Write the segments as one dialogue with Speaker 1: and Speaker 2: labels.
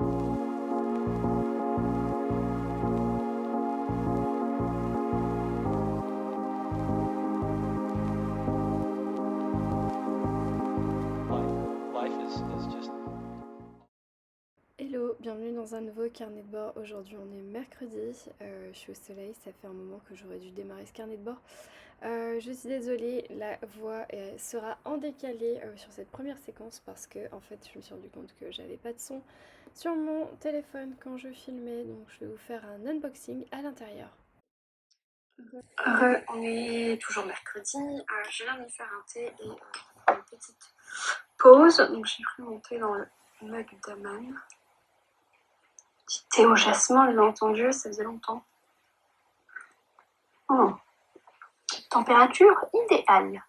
Speaker 1: Hello, bienvenue dans un nouveau carnet de bord. Aujourd'hui on est mercredi, je suis au soleil, ça fait un moment que j'aurais dû démarrer ce carnet de bord. Je suis désolée, la voix sera en décalé sur cette première séquence parce que en fait je me suis rendu compte que j'avais pas de son sur mon téléphone quand je filmais, donc je vais vous faire un unboxing à l'intérieur. On est toujours mercredi, je viens de me faire un thé et une petite pause, donc j'ai pris mon thé dans le mug d'Aman. Petit thé au jasmin, bien entendu, ça faisait longtemps. Oh. Température idéale.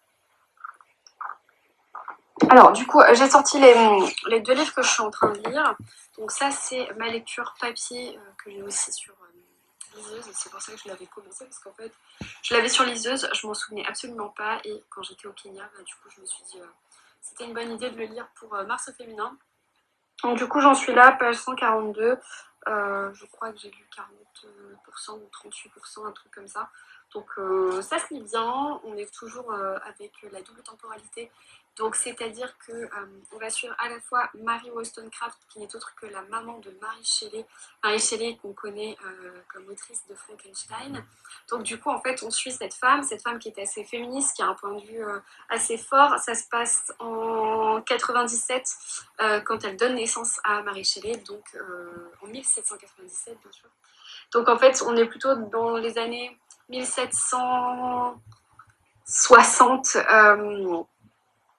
Speaker 1: Alors du coup, j'ai sorti les deux livres que je suis en train de lire. Donc ça, c'est ma lecture papier que j'ai aussi sur liseuse. Et c'est pour ça que je l'avais commencé, parce qu'en fait, je l'avais sur liseuse, je m'en souvenais absolument pas. Et quand j'étais au Kenya, du coup, je me suis dit c'était une bonne idée de le lire pour Mars au féminin. Donc du coup, j'en suis là, page 142. Je crois que j'ai lu 40% ou 38%, un truc comme ça. Donc ça se lit bien, on est toujours avec la double temporalité. Donc c'est-à-dire que on va suivre à la fois Mary Wollstonecraft, qui n'est autre que la maman de Mary Shelley. Mary Shelley qu'on connaît comme autrice de Frankenstein. Donc du coup en fait on suit cette femme qui est assez féministe, qui a un point de vue assez fort. Ça se passe en 97 quand elle donne naissance à Mary Shelley, donc en 1797 bien sûr. Donc en fait on est plutôt dans les années 1760,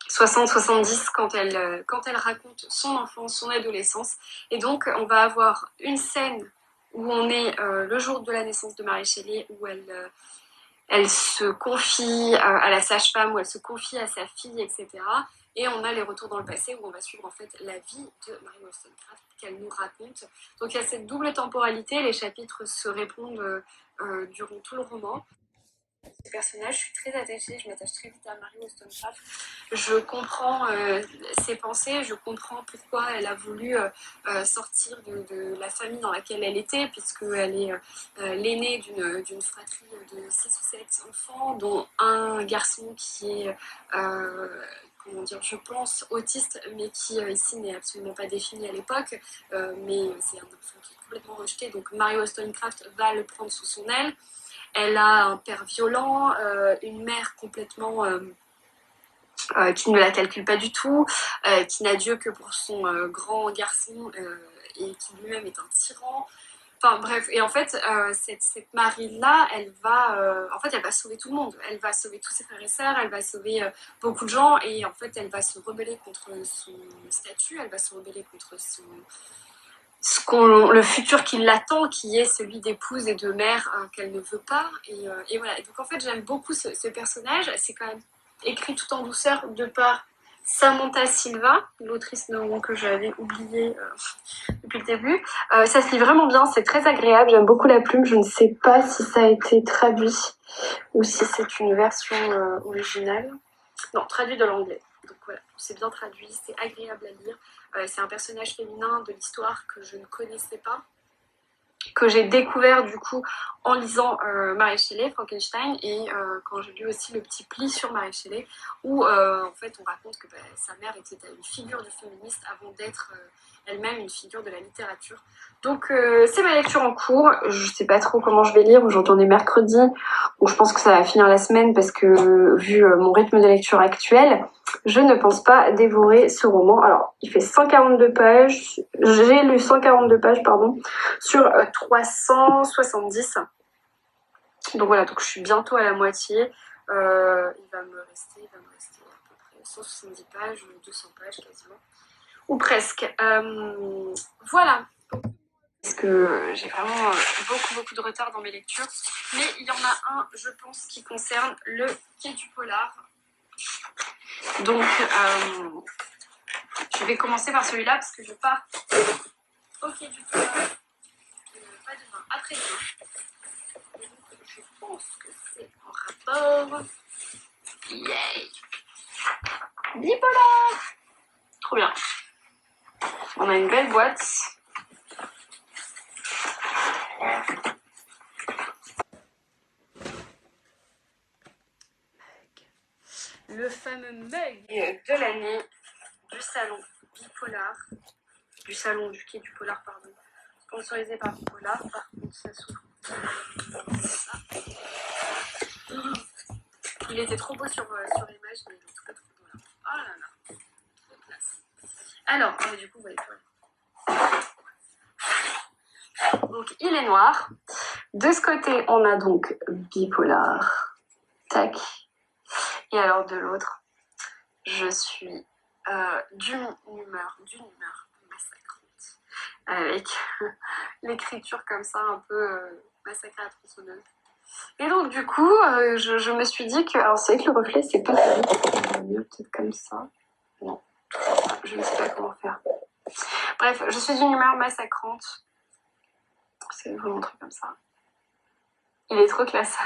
Speaker 1: 60-70 quand elle raconte son enfance, son adolescence. Et donc on va avoir une scène où on est le jour de la naissance de Mary Shelley, où elle se confie à la sage-femme, où elle se confie à sa fille, etc. Et on a les retours dans le passé où on va suivre en fait la vie de Mary Wollstonecraft qu'elle nous raconte. Donc il y a cette double temporalité, les chapitres se répondent durant tout le roman. Ce personnage, je suis très attachée, je m'attache très vite à Mary Wollstonecraft. Je comprends ses pensées, je comprends pourquoi elle a voulu sortir de la famille dans laquelle elle était, puisqu'elle est l'aînée d'une fratrie de 6 ou 7 enfants, dont un garçon qui est, comment dire, je pense, autiste, mais qui ici n'est absolument pas défini à l'époque, mais c'est un enfant qui est complètement rejeté, donc Mary Wollstonecraft va le prendre sous son aile. Elle a un père violent, une mère complètement qui ne la calcule pas du tout, qui n'a Dieu que pour son grand garçon et qui lui-même est un tyran. Enfin bref, et en fait, cette Marie-là, elle va sauver tout le monde. Elle va sauver tous ses frères et sœurs, elle va sauver beaucoup de gens, et en fait, elle va se rebeller contre son statut, elle va se rebeller contre le futur qui l'attend, qui est celui d'épouse et de mère qu'elle ne veut pas. Et voilà. Donc en fait, j'aime beaucoup ce personnage. C'est quand même écrit tout en douceur de par Samantha Silva, l'autrice de roman que j'avais oublié depuis le début. Ça se lit vraiment bien, c'est très agréable. J'aime beaucoup la plume. Je ne sais pas si ça a été traduit ou si c'est une version originale. Non, traduit de l'anglais. Donc voilà, c'est bien traduit, c'est agréable à lire. C'est un personnage féminin de l'histoire que je ne connaissais pas, que j'ai découvert du coup en lisant Mary Shelley, Frankenstein, et quand j'ai lu aussi le petit pli sur Mary Shelley, où en fait on raconte que sa mère était une figure du féministe avant d'être elle-même une figure de la littérature. Donc c'est ma lecture en cours, je sais pas trop comment je vais lire, aujourd'hui on est mercredi, donc je pense que ça va finir la semaine parce que vu mon rythme de lecture actuel, je ne pense pas dévorer ce roman. Alors il fait 142 pages, j'ai lu 142 pages pardon, sur 370. Donc voilà, donc je suis bientôt à la moitié. Il va me rester à peu près 170 pages, 200 pages quasiment. Ou presque. Voilà. Parce que j'ai vraiment beaucoup de retard dans mes lectures. Mais il y en a un, je pense, qui concerne le Quai du Polar. Donc, je vais commencer par celui-là parce que je pars au Quai du Polar. Pas demain, après-demain. Je pense que c'est en rapport. Yay! Bipolar! Trop bien. On a une belle boîte. Le fameux mug de l'année du salon Bipolar, du quai du Polar, pardon, sponsorisé par Bipolar. Par contre, ça s'ouvre. Il était trop beau sur l'image, mais il est pas trop beau là. Oh là là, trop classe. Alors, du coup, vous voyez quoi. Donc, il est noir. De ce côté, on a donc Bipolar. Tac. Et alors, de l'autre, je suis d'une humeur massacrante. Avec l'écriture comme ça, un peu massacrée à la tronçonneuse. Et donc, du coup, je me suis dit que. Alors, c'est vrai que le reflet, c'est pas mieux, peut-être comme ça. Non, je ne sais pas comment faire. Bref, je suis d'une humeur massacrante. C'est vraiment un truc comme ça. Il est trop classe.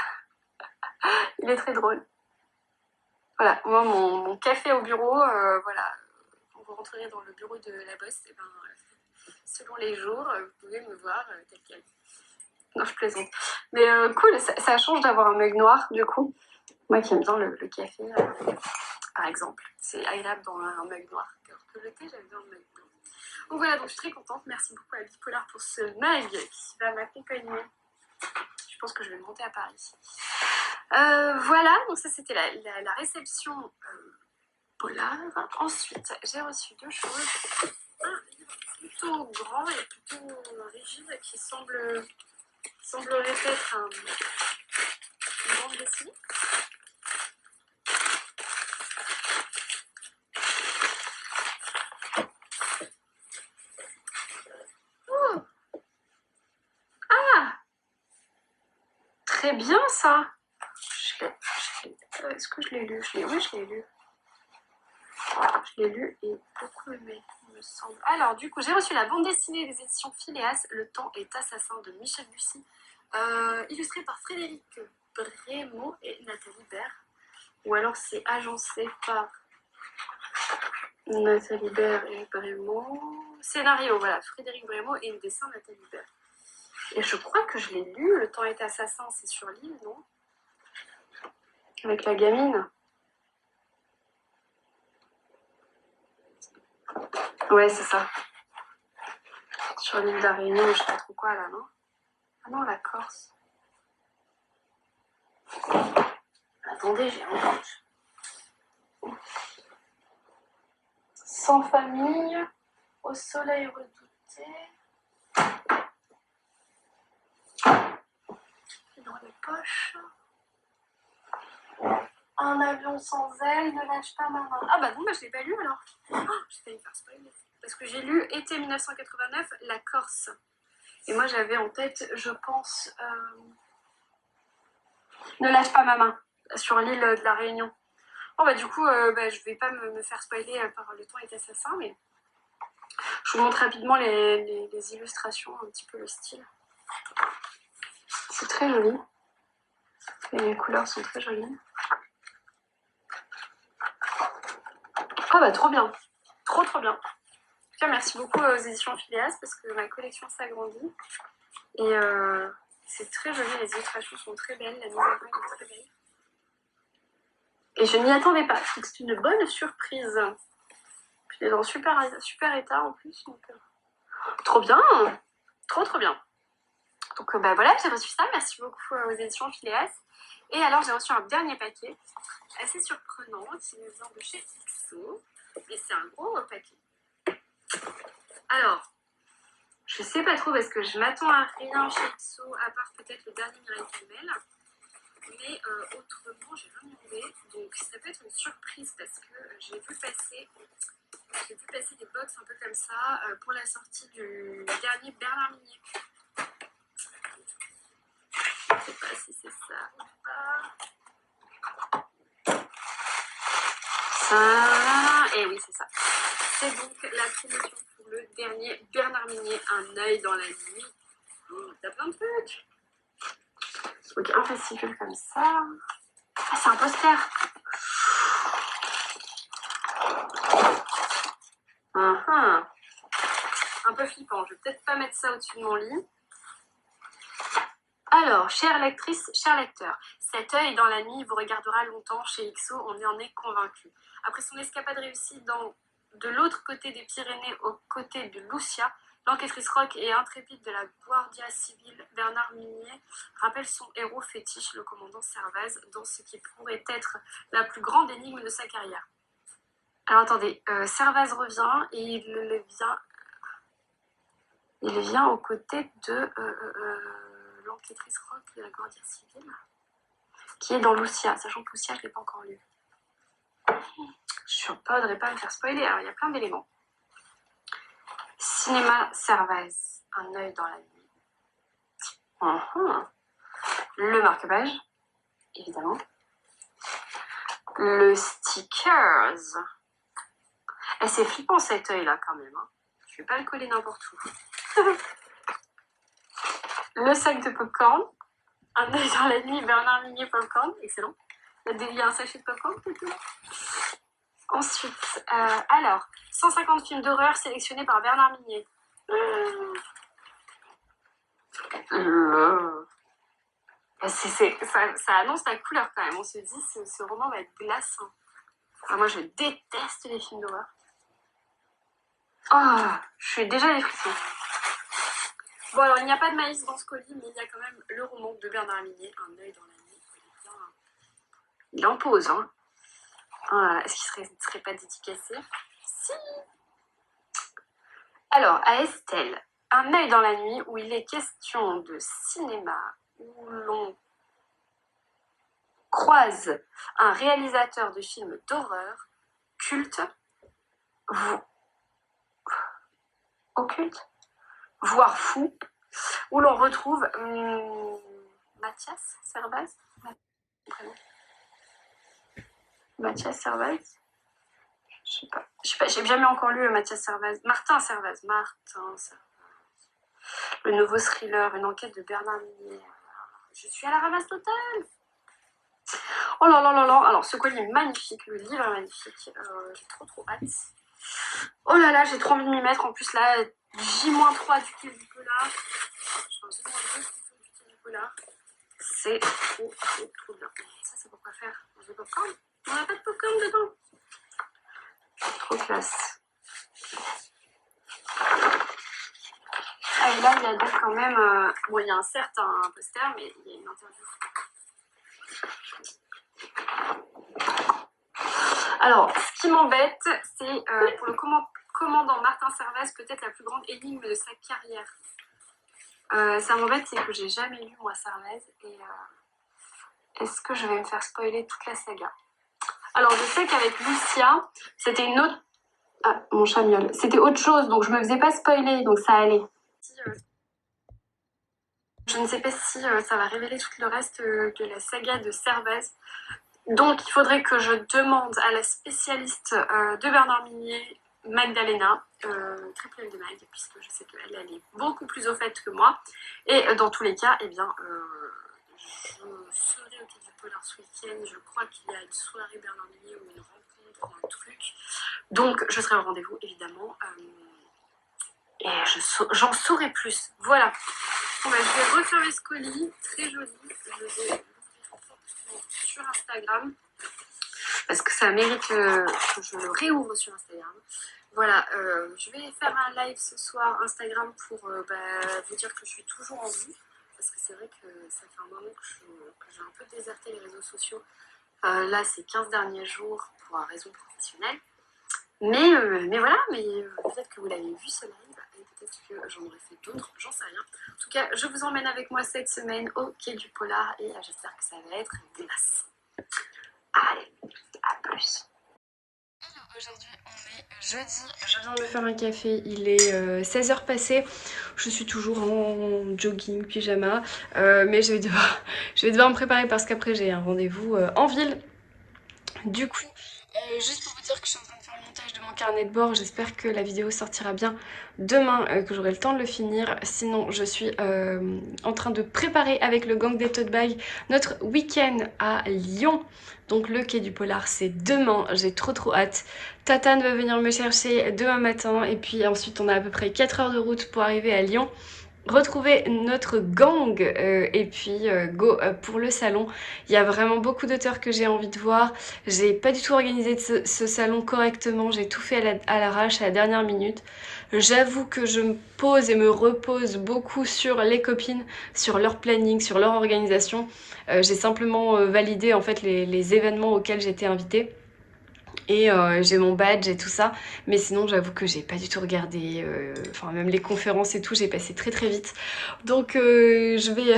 Speaker 1: Il est très drôle. Voilà, moi, mon café au bureau, voilà. Quand vous rentrerez dans le bureau de la boss, et ben, selon les jours, vous pouvez me voir tel quel. Non, je plaisante. Mais cool, ça change d'avoir un mug noir, du coup. Moi qui aime bien le café, par exemple. C'est agréable dans un mug noir. Alors que le thé, j'aime bien le mug blanc. Donc voilà, donc je suis très contente. Merci beaucoup à Bipolar pour ce mug qui va m'accompagner. Je pense que je vais monter à Paris. Voilà, donc ça c'était la réception Polar. Ensuite, j'ai reçu deux choses. Un livre plutôt grand et plutôt rigide qui semblerait être une bande dessinée. Oh. Ah, très bien ça. Est-ce que je l'ai lu? Oui, je l'ai lu. Je l'ai lu et beaucoup aimé, il me semble. Alors, du coup, j'ai reçu la bande dessinée des éditions Phileas, Le temps est assassin de Michel Bussy, illustrée par Frédéric Brémaud et Nathalie Baird. Ou alors c'est agencé par Nathalie Baird et Brémaud. Scénario, voilà, Frédéric Brémaud et le dessin Nathalie Baird. Et je crois que je l'ai lu, Le temps est assassin, c'est sur l'île, non? Avec la gamine. Ouais, c'est ça. Sur l'île de la Réunion, je sais pas trop quoi là, non? Ah non, la Corse. Attendez, j'ai un doute. Sans famille, au soleil redouté. Dans les poches. Un avion sans aile, ne lâche pas ma main. Ah bah non, bah je l'ai pas lu alors. Oh, j'ai failli faire spoiler. Parce que j'ai lu été 1989, La Corse. Et moi j'avais en tête, je pense, Ne lâche pas ma main, sur l'île de la Réunion. Oh bah du coup, je vais pas me faire spoiler par Le temps est assassin, mais je vous montre rapidement les illustrations, un petit peu le style. C'est très joli. Et les couleurs sont très jolies. Ah bah trop bien, trop bien. En tout cas, merci beaucoup aux éditions Phileas parce que ma collection s'agrandit. Et c'est très joli, les illustrations sont très belles, la mise en page est très belle. Et je n'y attendais pas, donc c'est une bonne surprise. Puis il est dans super état en plus, donc trop bien, trop bien. Donc voilà, j'ai reçu ça, merci beaucoup aux éditions Phileas. Et alors j'ai reçu un dernier paquet, assez surprenant, qui nous vient de chez XO. Et c'est un gros paquet. Alors, je sais pas trop parce que je m'attends à rien chez XO, à part peut-être le dernier Miracle Mail. Mais autrement, j'ai rien trouvé. Donc ça peut être une surprise parce que j'ai vu passer des box un peu comme ça pour la sortie du dernier Bernard Minier. Je sais pas si c'est ça ou pas. Ça, et oui, c'est ça. C'est donc la promotion pour le dernier Bernard Minier, Un œil dans la nuit. Oh, t'as plein de trucs. Ok, un fascicule comme ça. Ah, c'est un poster. Un peu flippant. Je vais peut-être pas mettre ça au-dessus de mon lit. Alors, chère lectrice, cher lecteur, cet œil dans la nuit vous regardera longtemps. Chez XO, on en est convaincu. Après son escapade réussie de l'autre côté des Pyrénées, aux côtés de Lucia, l'enquêtrice rock et intrépide de la Guardia Civile, Bernard Minier, rappelle son héros fétiche, le commandant Servaz, dans ce qui pourrait être la plus grande énigme de sa carrière. Alors attendez, Servaz revient et il vient aux côtés de l'enquêtrice rock de la Guardia Civile, qui est dans Lucia, sachant que Lucia, je ne l'ai pas encore lu. Je ne voudrais pas me faire spoiler, alors il y a plein d'éléments. Cinéma Servaz, un œil dans la nuit. Le marque-page, évidemment. Le stickers. Et c'est flippant cet œil-là quand même. Hein. Je ne vais pas le coller n'importe où. Le sac de popcorn. Un œil dans la nuit, Bernard Minier popcorn. Excellent. Il y a un sachet de popcorn plutôt. Ensuite, alors, 150 films d'horreur sélectionnés par Bernard Minier. Ça annonce la couleur quand même. On se dit, ce roman va être glaçant. Enfin, moi, je déteste les films d'horreur. Oh, je suis déjà des frissons. Bon, alors, il n'y a pas de maïs dans ce colis, mais il y a quand même le roman de Bernard Minier, Un œil dans la nuit. Il impose, hein. Oh, est-ce qu'il ne serait pas dédicacé? Si. Alors, à Estelle, Un œil dans la nuit, où il est question de cinéma, où l'on croise un réalisateur de films d'horreur culte, occulte, voire fou, où l'on retrouve Mathias Servaz. Mathias Servaz. Je sais pas, j'ai jamais encore lu Mathias Servaz. Martin Servaz. Le nouveau thriller, une enquête de Bernard Minier. Je suis à la ramasse totale. Oh là là là là. Alors, ce colis est magnifique, le livre est magnifique. J'ai trop hâte. Oh là là, j'ai trop envie de m'y mettre. En plus, là, J-3 du quai du polar. Enfin, J-2 du quai du polar. C'est trop bien. Ça, c'est pour quoi faire? Manger popcorn? On n'a pas de popcorn dedans. Trop classe. Ah, et là, il y a donc quand même... bon, il y a un poster, mais il y a une interview. Alors, ce qui m'embête, c'est pour le commandant Martin Servaz, peut-être la plus grande énigme de sa carrière. Ça m'embête, c'est que j'ai jamais lu, moi, Servaz. Et est-ce que je vais me faire spoiler toute la saga? Alors, je sais qu'avec Lucia, c'était une autre... Ah, mon chat miaule. C'était autre chose, donc je me faisais pas spoiler, donc ça allait. Je ne sais pas si ça va révéler tout le reste de la saga de Servaz. Donc, il faudrait que je demande à la spécialiste de Bernard Minier, Magdalena, triple L de Mag, puisque je sais qu'elle est beaucoup plus au fait que moi. Et dans tous les cas, eh bien, je serai au Quai du Polar ce week-end. Je crois qu'il y a une soirée Bernard Minier ou une rencontre ou un truc. Donc, je serai au rendez-vous, évidemment. Et j'en saurai plus. Voilà. Bon, bah, je vais refermer ce colis. Très joli. Je vais l'ouvrir sur Instagram. Parce que ça mérite que je le réouvre sur Instagram. Voilà. Je vais faire un live ce soir Instagram pour vous dire que je suis toujours en vie. Parce que c'est vrai que ça fait un moment que j'ai un peu déserté les réseaux sociaux. Là, ces 15 derniers jours pour raison professionnelle. Mais voilà, peut-être que vous l'avez vu ce live, et peut-être que j'en aurais fait d'autres, j'en sais rien. En tout cas, je vous emmène avec moi cette semaine au Quai du Polar et j'espère que ça va être dégueulasse. Allez, à plus. Alors aujourd'hui on est jeudi, je viens de me faire un café, il est 16h passé, je suis toujours en jogging, pyjama, mais je vais devoir me préparer parce qu'après j'ai un rendez-vous en ville. Du coup, juste pour vous dire que je suis en train de faire le montage de mon carnet de bord, j'espère que la vidéo sortira bien demain, que j'aurai le temps de le finir. Sinon, je suis en train de préparer avec le gang des tote bags notre week-end à Lyon. Donc le Quai du Polar, c'est demain, j'ai trop hâte. Tatane va venir me chercher demain matin et puis ensuite on a à peu près 4 heures de route pour arriver à Lyon.
Speaker 2: retrouver notre gang et puis go pour le salon. Il y a vraiment beaucoup d'auteurs que j'ai envie de voir. J'ai pas du tout organisé ce salon correctement, j'ai tout fait à l'arrache, à la dernière minute. J'avoue que je me pose et me repose beaucoup sur les copines, sur leur planning, sur leur organisation. J'ai simplement validé en fait les événements auxquels j'étais invitée. Et j'ai mon badge et tout ça, mais sinon j'avoue que j'ai pas du tout regardé, enfin même les conférences et tout, j'ai passé très très vite. Donc je vais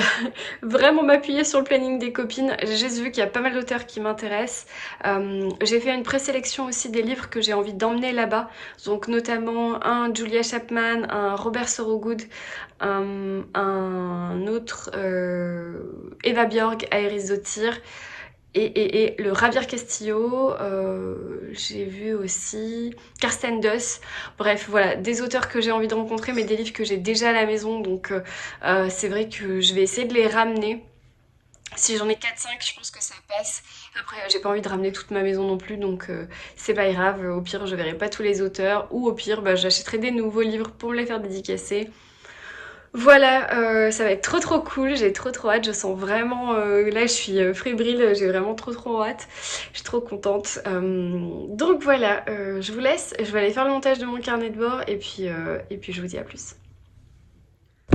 Speaker 2: vraiment m'appuyer sur le planning des copines. J'ai juste vu qu'il y a pas mal d'auteurs qui m'intéressent. J'ai fait une présélection aussi des livres que j'ai envie d'emmener là-bas, donc notamment un Julia Chapman, un Robert Sorogood, un autre Eva Björk, Aéris Dottir. Et le Javier Castillo, j'ai vu aussi Karsten Duss, bref voilà, des auteurs que j'ai envie de rencontrer mais des livres que j'ai déjà à la maison, donc c'est vrai que je vais essayer de les ramener. Si j'en ai 4-5, je pense que ça passe. Après j'ai pas envie de ramener toute ma maison non plus, donc c'est pas grave, au pire je verrai pas tous les auteurs, ou au pire bah, j'achèterai des nouveaux livres pour me les faire dédicacer. Voilà, ça va être trop cool, j'ai trop hâte, je sens vraiment, là je suis fébrile, j'ai vraiment trop hâte, je suis trop contente. Donc voilà, je vous laisse, je vais aller faire le montage de mon carnet de bord et puis je vous dis à plus.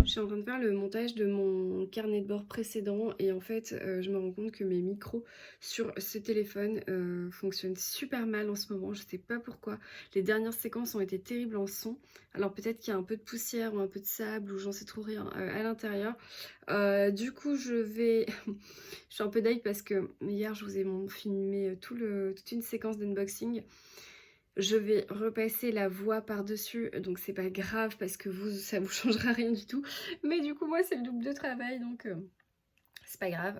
Speaker 2: Je suis en train de faire le montage de mon carnet de bord précédent et en fait je me rends compte que mes micros sur ce téléphone fonctionnent super mal en ce moment, je sais pas pourquoi. Les dernières séquences ont été terribles en son, alors peut-être qu'il y a un peu de poussière ou un peu de sable ou j'en sais trop rien à l'intérieur. Du coup je suis un peu deg parce que hier je vous ai filmé toute une séquence d'unboxing. Je vais repasser la voix par-dessus, donc c'est pas grave parce que ça vous changera rien du tout. Mais du coup, moi, c'est le double de travail, donc c'est pas grave.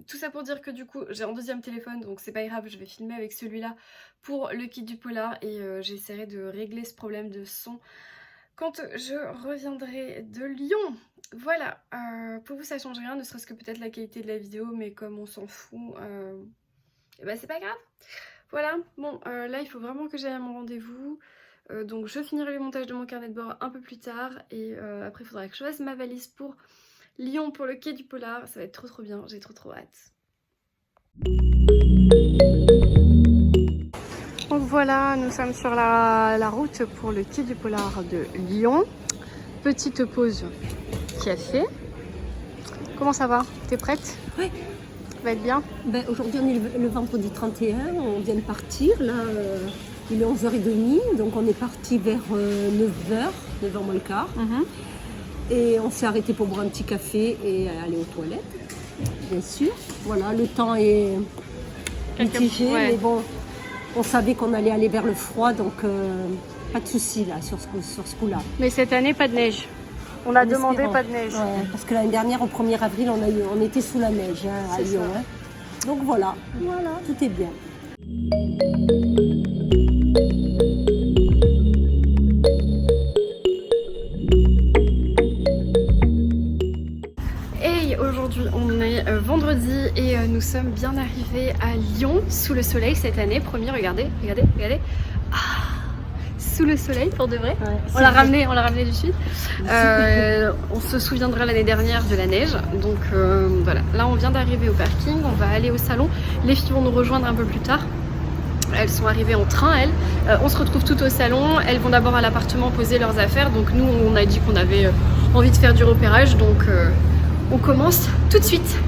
Speaker 2: Tout ça pour dire que du coup, j'ai un deuxième téléphone, donc c'est pas grave, je vais filmer avec celui-là pour le kit du polar et j'essaierai de régler ce problème de son quand je reviendrai de Lyon. Voilà, pour vous, ça change rien, ne serait-ce que peut-être la qualité de la vidéo, mais comme on s'en fout, et ben c'est pas grave. Voilà, bon, là il faut vraiment que j'aille à mon rendez-vous, donc je finirai le montage de mon carnet de bord un peu plus tard, et après il faudra que je fasse ma valise pour Lyon, pour le quai du Polar, ça va être trop bien, j'ai trop hâte. Donc voilà, nous sommes sur la route pour le quai du Polar de Lyon, petite pause café. Comment ça va? T'es prête?
Speaker 3: Oui.
Speaker 2: Va être bien.
Speaker 3: Ben, aujourd'hui on est le vendredi 31, on vient de partir, là il est 11h30, donc on est parti vers 9h, 9h moins le quart. Et on s'est arrêté pour boire un petit café et aller aux toilettes, bien sûr. Voilà, le temps est mitigé, ouais. Mais bon, on savait qu'on allait aller vers le froid, donc pas de souci là sur ce coup-là.
Speaker 2: Mais cette année, pas de neige. On a demandé pas de neige.
Speaker 3: Ouais, parce que l'année dernière, au 1er avril, on était sous la neige à Lyon. Hein. Donc voilà, tout est bien.
Speaker 2: Et aujourd'hui, on est vendredi et nous sommes bien arrivés à Lyon, sous le soleil cette année. Promis, regardez. Ah, sous le soleil pour de vrai. Ouais, on l'a ramené du sud. On se souviendra l'année dernière de la neige. Donc voilà, là on vient d'arriver au parking, on va aller au salon. Les filles vont nous rejoindre un peu plus tard. Elles sont arrivées en train, elles. On se retrouve toutes au salon. Elles vont d'abord à l'appartement poser leurs affaires. Donc nous, on a dit qu'on avait envie de faire du repérage. Donc on commence tout de suite.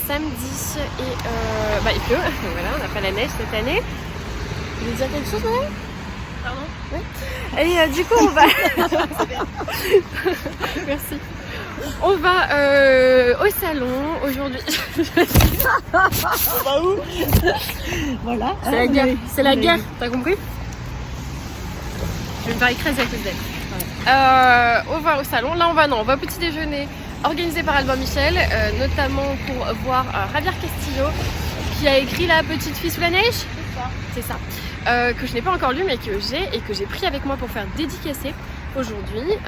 Speaker 2: samedi et il pleut, donc voilà, on n'a pas la neige cette année. Vous voulez dire quelque chose, madame? Pardon? Oui. Et du coup, on va... Merci. On va au salon aujourd'hui.
Speaker 3: On va où? Voilà.
Speaker 2: C'est la guerre, c'est la guerre, t'as compris? Je vais me faire écraser à cause d'elle. On va au salon, là on va au petit déjeuner organisé par Albin Michel, notamment pour voir Javier Castillo qui a écrit La petite fille sous la neige. C'est ça. Que je n'ai pas encore lu mais que j'ai pris avec moi pour faire dédicacer aujourd'hui.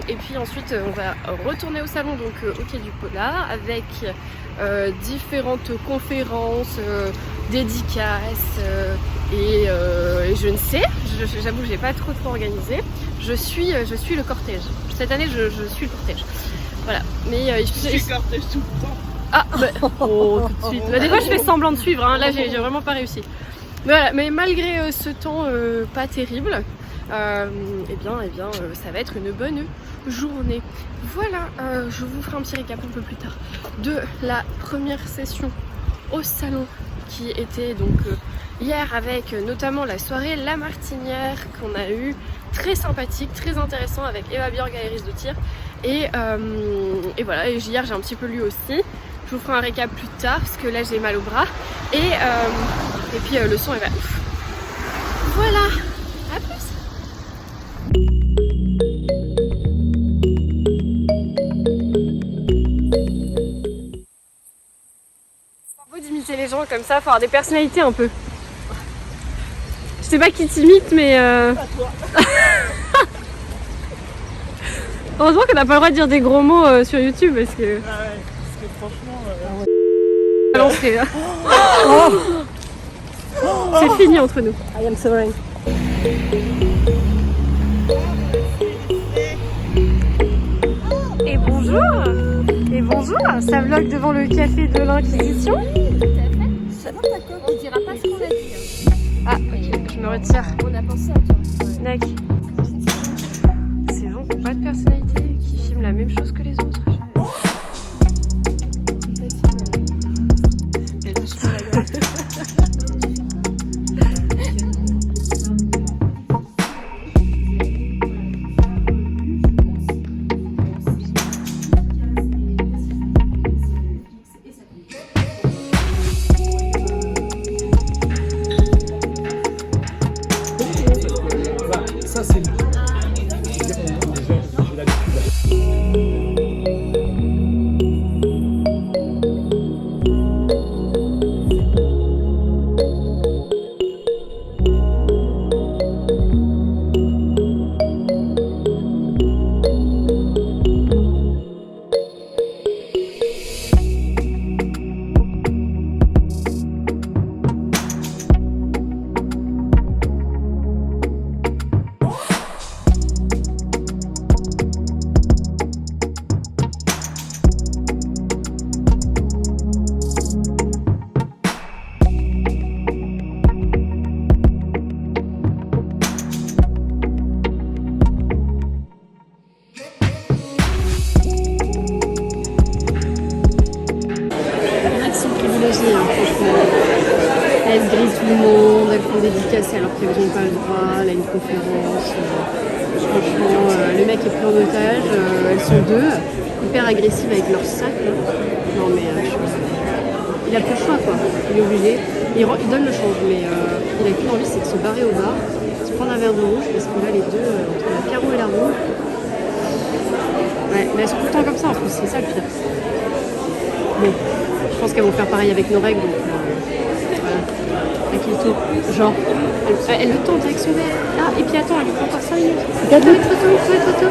Speaker 2: Et puis ensuite on va retourner au salon donc au Quai du Polar avec différentes conférences, dédicaces et je ne sais, j'avoue que j'ai pas trop organisé. Je suis le cortège. Cette année je suis le cortège. Voilà. Mais
Speaker 3: Je suis cortège tout le temps.
Speaker 2: Ah bah, oh, tout de suite. Bah, des fois je fais semblant de suivre, hein. Là j'ai vraiment pas réussi. Mais voilà, mais malgré ce temps pas terrible, eh bien, ça va être une bonne journée. Voilà, je vous ferai un petit récap un peu plus tard de la première session au salon qui était donc hier avec notamment la soirée La Martinière qu'on a eu, très sympathique, très intéressant avec Eva Björk et Iris de Tir. Et voilà, et hier j'ai un petit peu lu aussi. Je vous ferai un récap plus tard parce que là j'ai mal au bras. Et puis le son est pas ouf. Voilà, à plus. C'est pas beau d'imiter les gens comme ça, faut avoir des personnalités un peu. Je sais pas qui t'imite mais...
Speaker 3: Pas toi.
Speaker 2: Heureusement qu'on n'a pas le droit de dire des gros mots sur YouTube parce que...
Speaker 3: Ah ouais, parce que franchement...
Speaker 2: Balancé, là. C'est fini entre nous.
Speaker 3: I am sorry.
Speaker 2: Et bonjour, ça vlog devant le café de l'Inquisition.
Speaker 4: On dira pas ce qu'on a dit.
Speaker 2: Ah ok, je me retire.
Speaker 4: On a pensé à toi.
Speaker 2: D'accord. Ces gens qui n'ont pas de personnalité, qui filment la même chose que les autres.
Speaker 5: Ça c'est
Speaker 2: Elle grille tout le monde, elle prend des dédicaces alors qu'elles n'ont pas le droit, elle a une conférence. Franchement, le mec est pris en otage, elles sont deux, hyper agressives avec leur sac. Là. Non mais il a plus le choix quoi, il est obligé. Il donne le change mais il a qu'une envie, c'est de se barrer au bar, se prendre un verre de rouge parce que là les deux, entre la Caro et la rouge. Ouais, mais elles sont tout le temps comme ça en plus, c'est ça le pire. Bon, je pense qu'elles vont faire pareil avec nos règles donc voilà. Akito, genre, elle le tente avec son verre. Ah, et puis attends, elle lui prend encore 5 minutes. Regarde-le, une photo.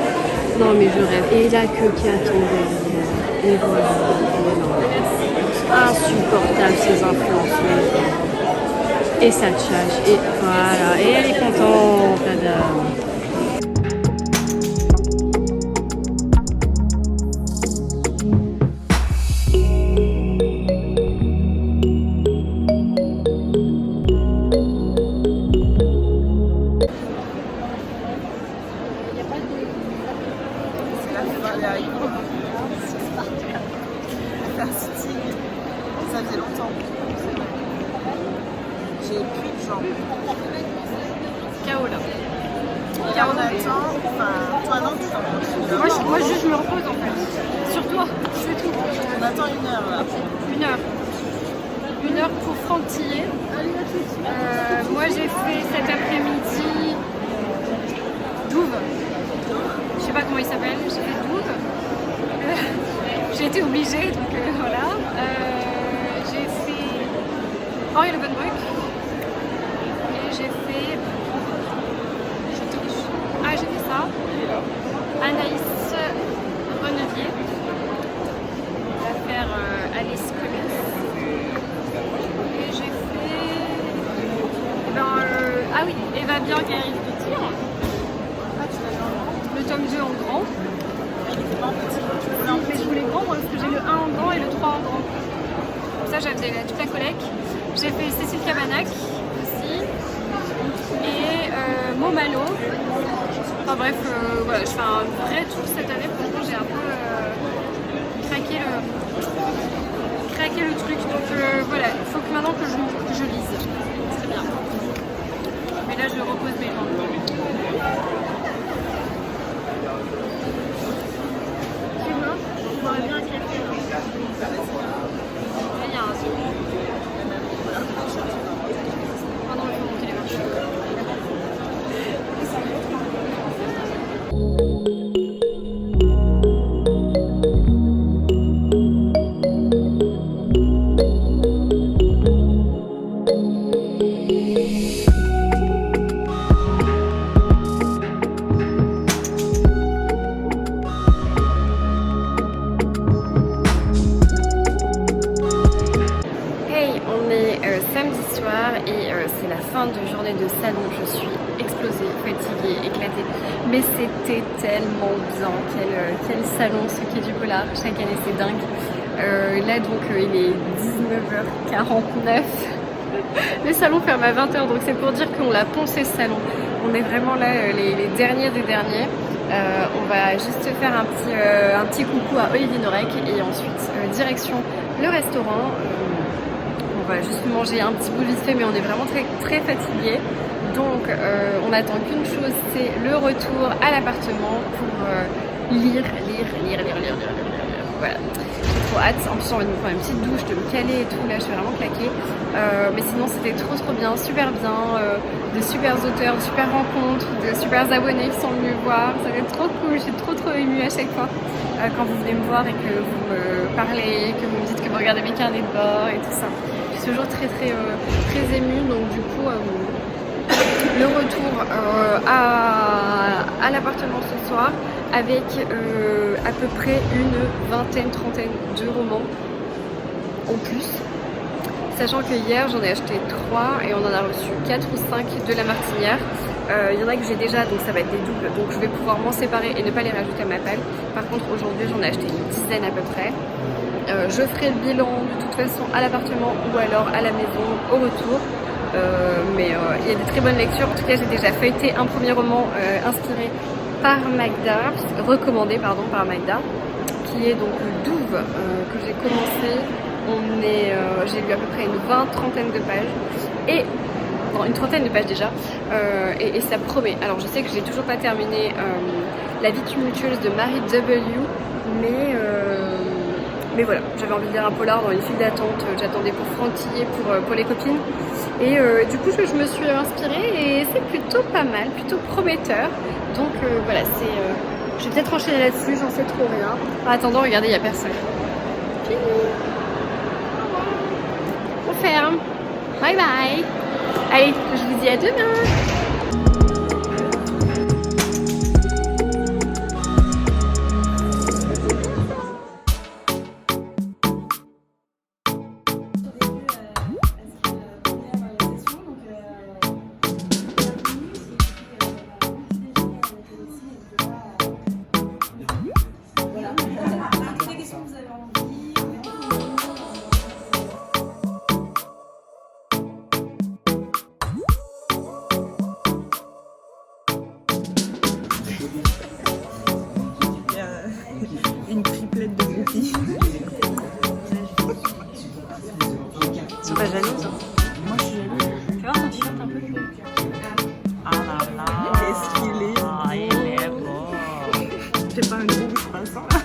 Speaker 2: Non, mais je rêve. Et la queue qui attend derrière. Et voilà. Insupportable ces influenceurs. Et ça tchatche. Et voilà. Et elle est contente, la dame.
Speaker 6: Ça faisait longtemps. J'ai plus de jambes.
Speaker 2: KO là.
Speaker 6: Et on attend, enfin, toi non, tu t'en continues.
Speaker 2: Moi juste je me repose en fait. Sur toi, c'est tout.
Speaker 6: On attend 1 heure là.
Speaker 2: 1 heure. 1 heure pour Franck Tillet. Moi j'ai fait cet après-midi Douve. Je sais pas comment il s'appelle, j'ai fait Douve. J'ai été obligée, donc voilà. J'ai fait Henri Le Bonnebrück. Et j'ai fait... Ah, j'ai fait ça. Anaïs Renelier. On va faire Alice Collins. Et j'ai fait... ah oui, Eva Björk et Eric de Tir. Le tome 2 en grand. Mais je voulais grand parce que j'ai le 1 en grand et le 3 en grand. Comme ça j'avais toute la collecte. J'ai fait Cécile Cabanac aussi. Et Momalo. Enfin bref, voilà, je fais un vrai tour cette année. Franchement j'ai un peu craqué le truc. Donc voilà, il faut que maintenant que je lise. Très bien. Mais là je repose mes jambes. C'est la fin de journée de salon, je suis explosée, fatiguée, éclatée, mais c'était tellement bien, quel salon ce qui est du polar, chaque année c'est dingue. Là donc il est 19h49, le salon ferme à 20h, donc c'est pour dire qu'on l'a poncé ce salon, on est vraiment là les derniers des derniers. On va juste faire un petit coucou à Olivier Norek et ensuite direction le restaurant. On va juste manger un petit bout vite fait, mais on est vraiment très fatigué. Donc on n'attend qu'une chose, c'est le retour à l'appartement pour lire. Voilà, j'ai trop hâte. En plus, j'ai envie de me prendre une petite douche, de me caler et tout. Là, je suis vraiment claquée. Mais sinon, c'était trop bien, super bien. De super auteurs, de super rencontres, de super abonnés qui sont venus me voir. Ça va être trop cool. Je suis trop émue à chaque fois quand vous venez me voir et que vous me parlez, que vous me dites que vous regardez mes carnets de bord et tout ça. Je suis toujours très émue. Donc du coup, le retour à l'appartement ce soir avec à peu près une trentaine de romans en plus. Sachant que hier j'en ai acheté 3 et on en a reçu 4 ou 5 de la Martinière. Il y en a que j'ai déjà, donc ça va être des doubles, donc je vais pouvoir m'en séparer et ne pas les rajouter à ma palle. Par contre aujourd'hui j'en ai acheté une dizaine à peu près. Je ferai le bilan de toute façon à l'appartement ou alors à la maison au retour. Mais il y a des très bonnes lectures. En tout cas j'ai déjà feuilleté un premier roman inspiré par Magda, recommandé par Magda, qui est donc Douve, que j'ai commencé. J'ai lu à peu près une trentaine de pages et une trentaine de pages déjà et ça promet. Alors je sais que j'ai toujours pas terminé La vie tumultueuse de Marie W, mais voilà, j'avais envie de lire un polar dans une file d'attente. J'attendais pour Franck Tillet pour les copines et du coup je me suis inspirée et c'est plutôt pas mal, plutôt prometteur. Donc voilà, je vais peut-être enchaîner là-dessus, j'en sais trop rien. En attendant, regardez, il n'y a personne. Fini. On ferme. Bye bye. Allez, je vous dis à demain. pas jalouse. Hein.
Speaker 6: Moi, je suis jalouse.
Speaker 2: Fais voir ton t-shirt un peu.
Speaker 6: Ah là là. Qu'est-ce qu'il est beau.
Speaker 2: Il est beau.
Speaker 6: C'est pas un gros bout de croissant, là.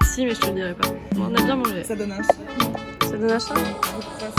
Speaker 2: Si, mais je te le dirai pas. Bon, on a bien mangé.
Speaker 6: Ça donne un chat.
Speaker 2: Ça donne un chat?
Speaker 6: Beaucoup de croissant.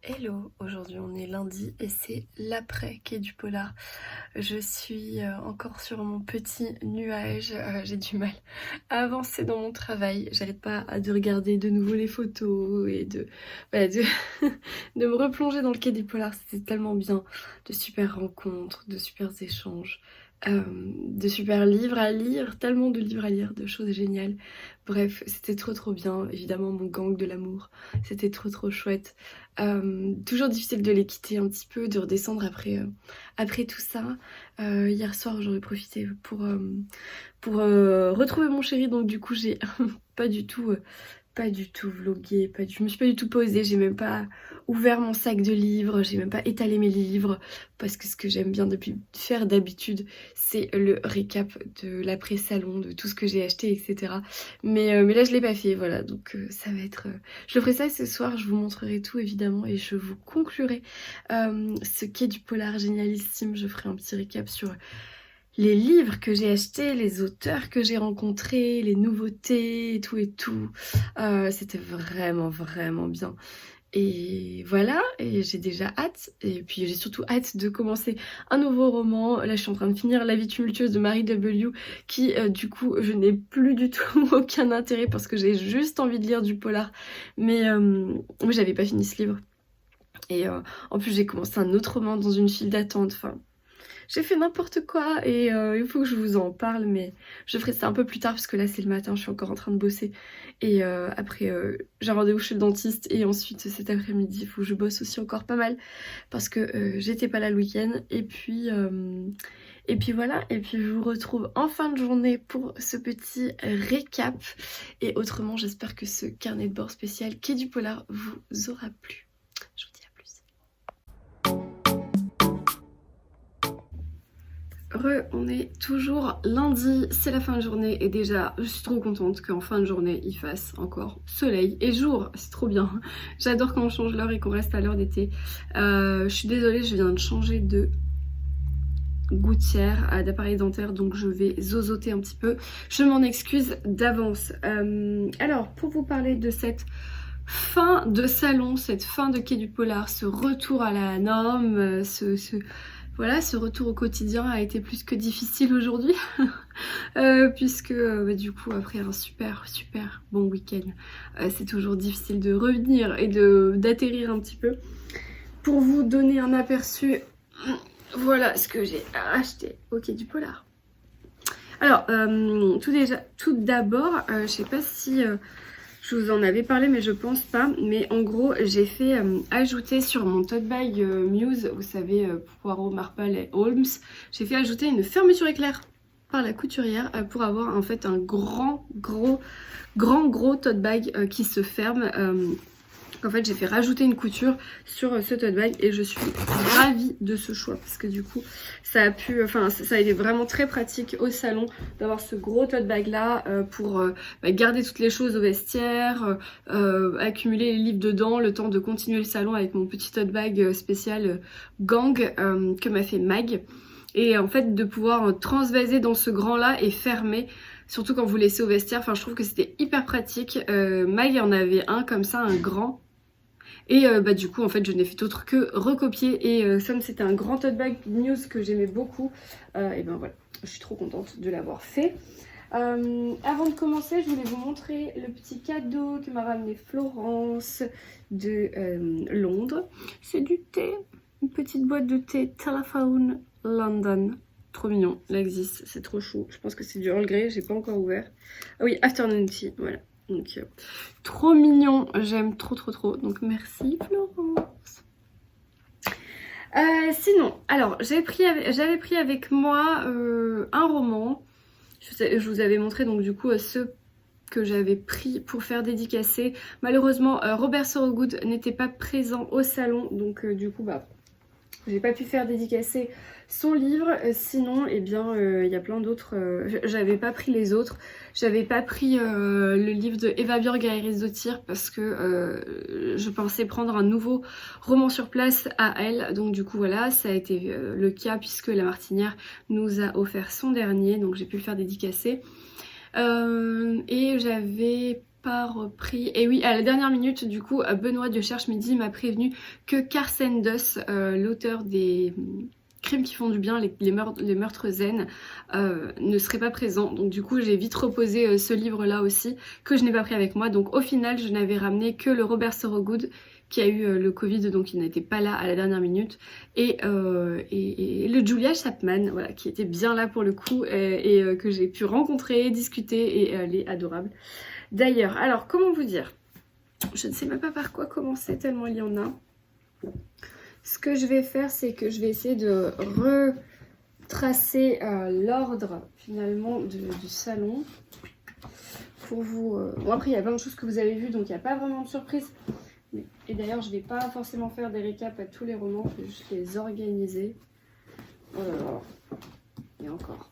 Speaker 2: Hello, aujourd'hui on est lundi et c'est l'après Quai du Polar. Je suis encore sur mon petit nuage, j'ai du mal à avancer dans mon travail. J'arrête pas de regarder de nouveau les photos et de me replonger dans le Quai du Polar. C'était tellement bien, de super rencontres, de super échanges. De super livres à lire, tellement de livres à lire, de choses géniales. Bref, c'était trop bien. Évidemment mon gang de l'amour, c'était trop chouette. Toujours difficile de les quitter un petit peu, de redescendre après tout ça. Hier soir j'aurais profité pour retrouver mon chéri, donc du coup j'ai pas du tout vlogué, je me suis pas du tout posée, j'ai même pas ouvert mon sac de livres, j'ai même pas étalé mes livres, parce que ce que j'aime bien faire d'habitude, c'est le récap de l'après-salon, de tout ce que j'ai acheté, etc. Mais là je l'ai pas fait, voilà, donc ça va être... Je ferai ça ce soir, je vous montrerai tout évidemment, et je vous conclurai ce Quai du Polar génialissime. Je ferai un petit récap sur les livres que j'ai achetés, les auteurs que j'ai rencontrés, les nouveautés et tout. C'était vraiment bien. Et voilà, et j'ai déjà hâte, et puis j'ai surtout hâte de commencer un nouveau roman. Là je suis en train de finir La vie tumultueuse de Marie W, qui du coup je n'ai plus du tout aucun intérêt parce que j'ai juste envie de lire du polar, mais j'avais pas fini ce livre. Et en plus j'ai commencé un autre roman dans une file d'attente, enfin... J'ai fait n'importe quoi et il faut que je vous en parle, mais je ferai ça un peu plus tard parce que là c'est le matin, je suis encore en train de bosser. Et après j'ai un rendez-vous chez le dentiste et ensuite cet après-midi il faut que je bosse aussi encore pas mal parce que j'étais pas là le week-end. Et puis voilà, et puis je vous retrouve en fin de journée pour ce petit récap. Et autrement j'espère que ce carnet de bord spécial Quai du Polar vous aura plu. Je vous dis à plus. On est toujours lundi, c'est la fin de journée et déjà je suis trop contente qu'en fin de journée il fasse encore soleil et jour, c'est trop bien. J'adore quand on change l'heure et qu'on reste à l'heure d'été. Je suis désolée, je viens de changer de gouttière d'appareil dentaire, donc je vais zozoter un petit peu. Je m'en excuse d'avance. Alors pour vous parler de cette fin de salon, cette fin de Quai du Polar, ce retour à la norme, voilà, ce retour au quotidien a été plus que difficile aujourd'hui puisque du coup après un super bon week-end, c'est toujours difficile de revenir et d'atterrir un petit peu. Pour vous donner un aperçu, voilà ce que j'ai acheté au Quai du Polar. Alors tout d'abord, je sais pas si Je vous en avais parlé mais je pense pas. Mais en gros j'ai fait ajouter sur mon tote bag Muse, vous savez Poirot, Marple et Holmes, j'ai fait ajouter une fermeture éclair par la couturière pour avoir en fait un gros tote bag qui se ferme. En fait j'ai fait rajouter une couture sur ce tote bag et je suis ravie de ce choix parce que du coup ça a été vraiment très pratique au salon d'avoir ce gros tote bag là pour garder toutes les choses au vestiaire, accumuler les livres dedans, le temps de continuer le salon avec mon petit tote bag spécial gang que m'a fait Mag, et en fait de pouvoir transvaser dans ce grand là et fermer. Surtout quand vous laissez au vestiaire, enfin je trouve que c'était hyper pratique. Mag en avait un comme ça, un grand. Et du coup en fait je n'ai fait autre que recopier et comme c'était un grand tote bag Muse que j'aimais beaucoup, et ben voilà, je suis trop contente de l'avoir fait. Avant de commencer je voulais vous montrer le petit cadeau que m'a ramené Florence de Londres. C'est du thé, une petite boîte de thé Telephone London. Trop mignon, l'Axis, c'est trop chou. Je pense que c'est du Earl Grey, j'ai pas encore ouvert. Ah oui, Afternoon Tea, voilà. Donc trop mignon, j'aime trop. Donc merci Florence. Sinon, alors j'avais pris avec moi un roman. Je vous avais montré donc du coup ceux que j'avais pris pour faire dédicacer. Malheureusement Robert Sorogood n'était pas présent au salon, donc du coup j'ai pas pu faire dédicacer son livre. Sinon eh bien il y a plein d'autres, j'avais pas pris les autres. J'avais pas pris le livre de Eva Björk et Iris parce que je pensais prendre un nouveau roman sur place à elle. Donc du coup voilà, ça a été le cas puisque La Martinière nous a offert son dernier, donc j'ai pu le faire dédicacer. Et j'avais pas repris, et oui à la dernière minute du coup Benoît de Cherche Midi m'a prévenu que Carsten Duss, l'auteur des Crimes qui font du bien, les meurtres zen, ne serait pas présent. Donc du coup j'ai vite reposé ce livre là aussi que je n'ai pas pris avec moi. Donc au final je n'avais ramené que le Robert Sorogood qui a eu le Covid, donc il n'était pas là à la dernière minute, et le Julia Chapman, voilà, qui était bien là pour le coup et que j'ai pu rencontrer, discuter, et elle est adorable. D'ailleurs, alors comment vous dire, je ne sais même pas par quoi commencer tellement il y en a. Ce que je vais faire, c'est que je vais essayer de retracer l'ordre finalement du salon pour vous. Bon après il y a plein de choses que vous avez vues, donc il n'y a pas vraiment de surprise. Et d'ailleurs je vais pas forcément faire des récaps à tous les romans, je vais juste les organiser. Oh là là. Et encore.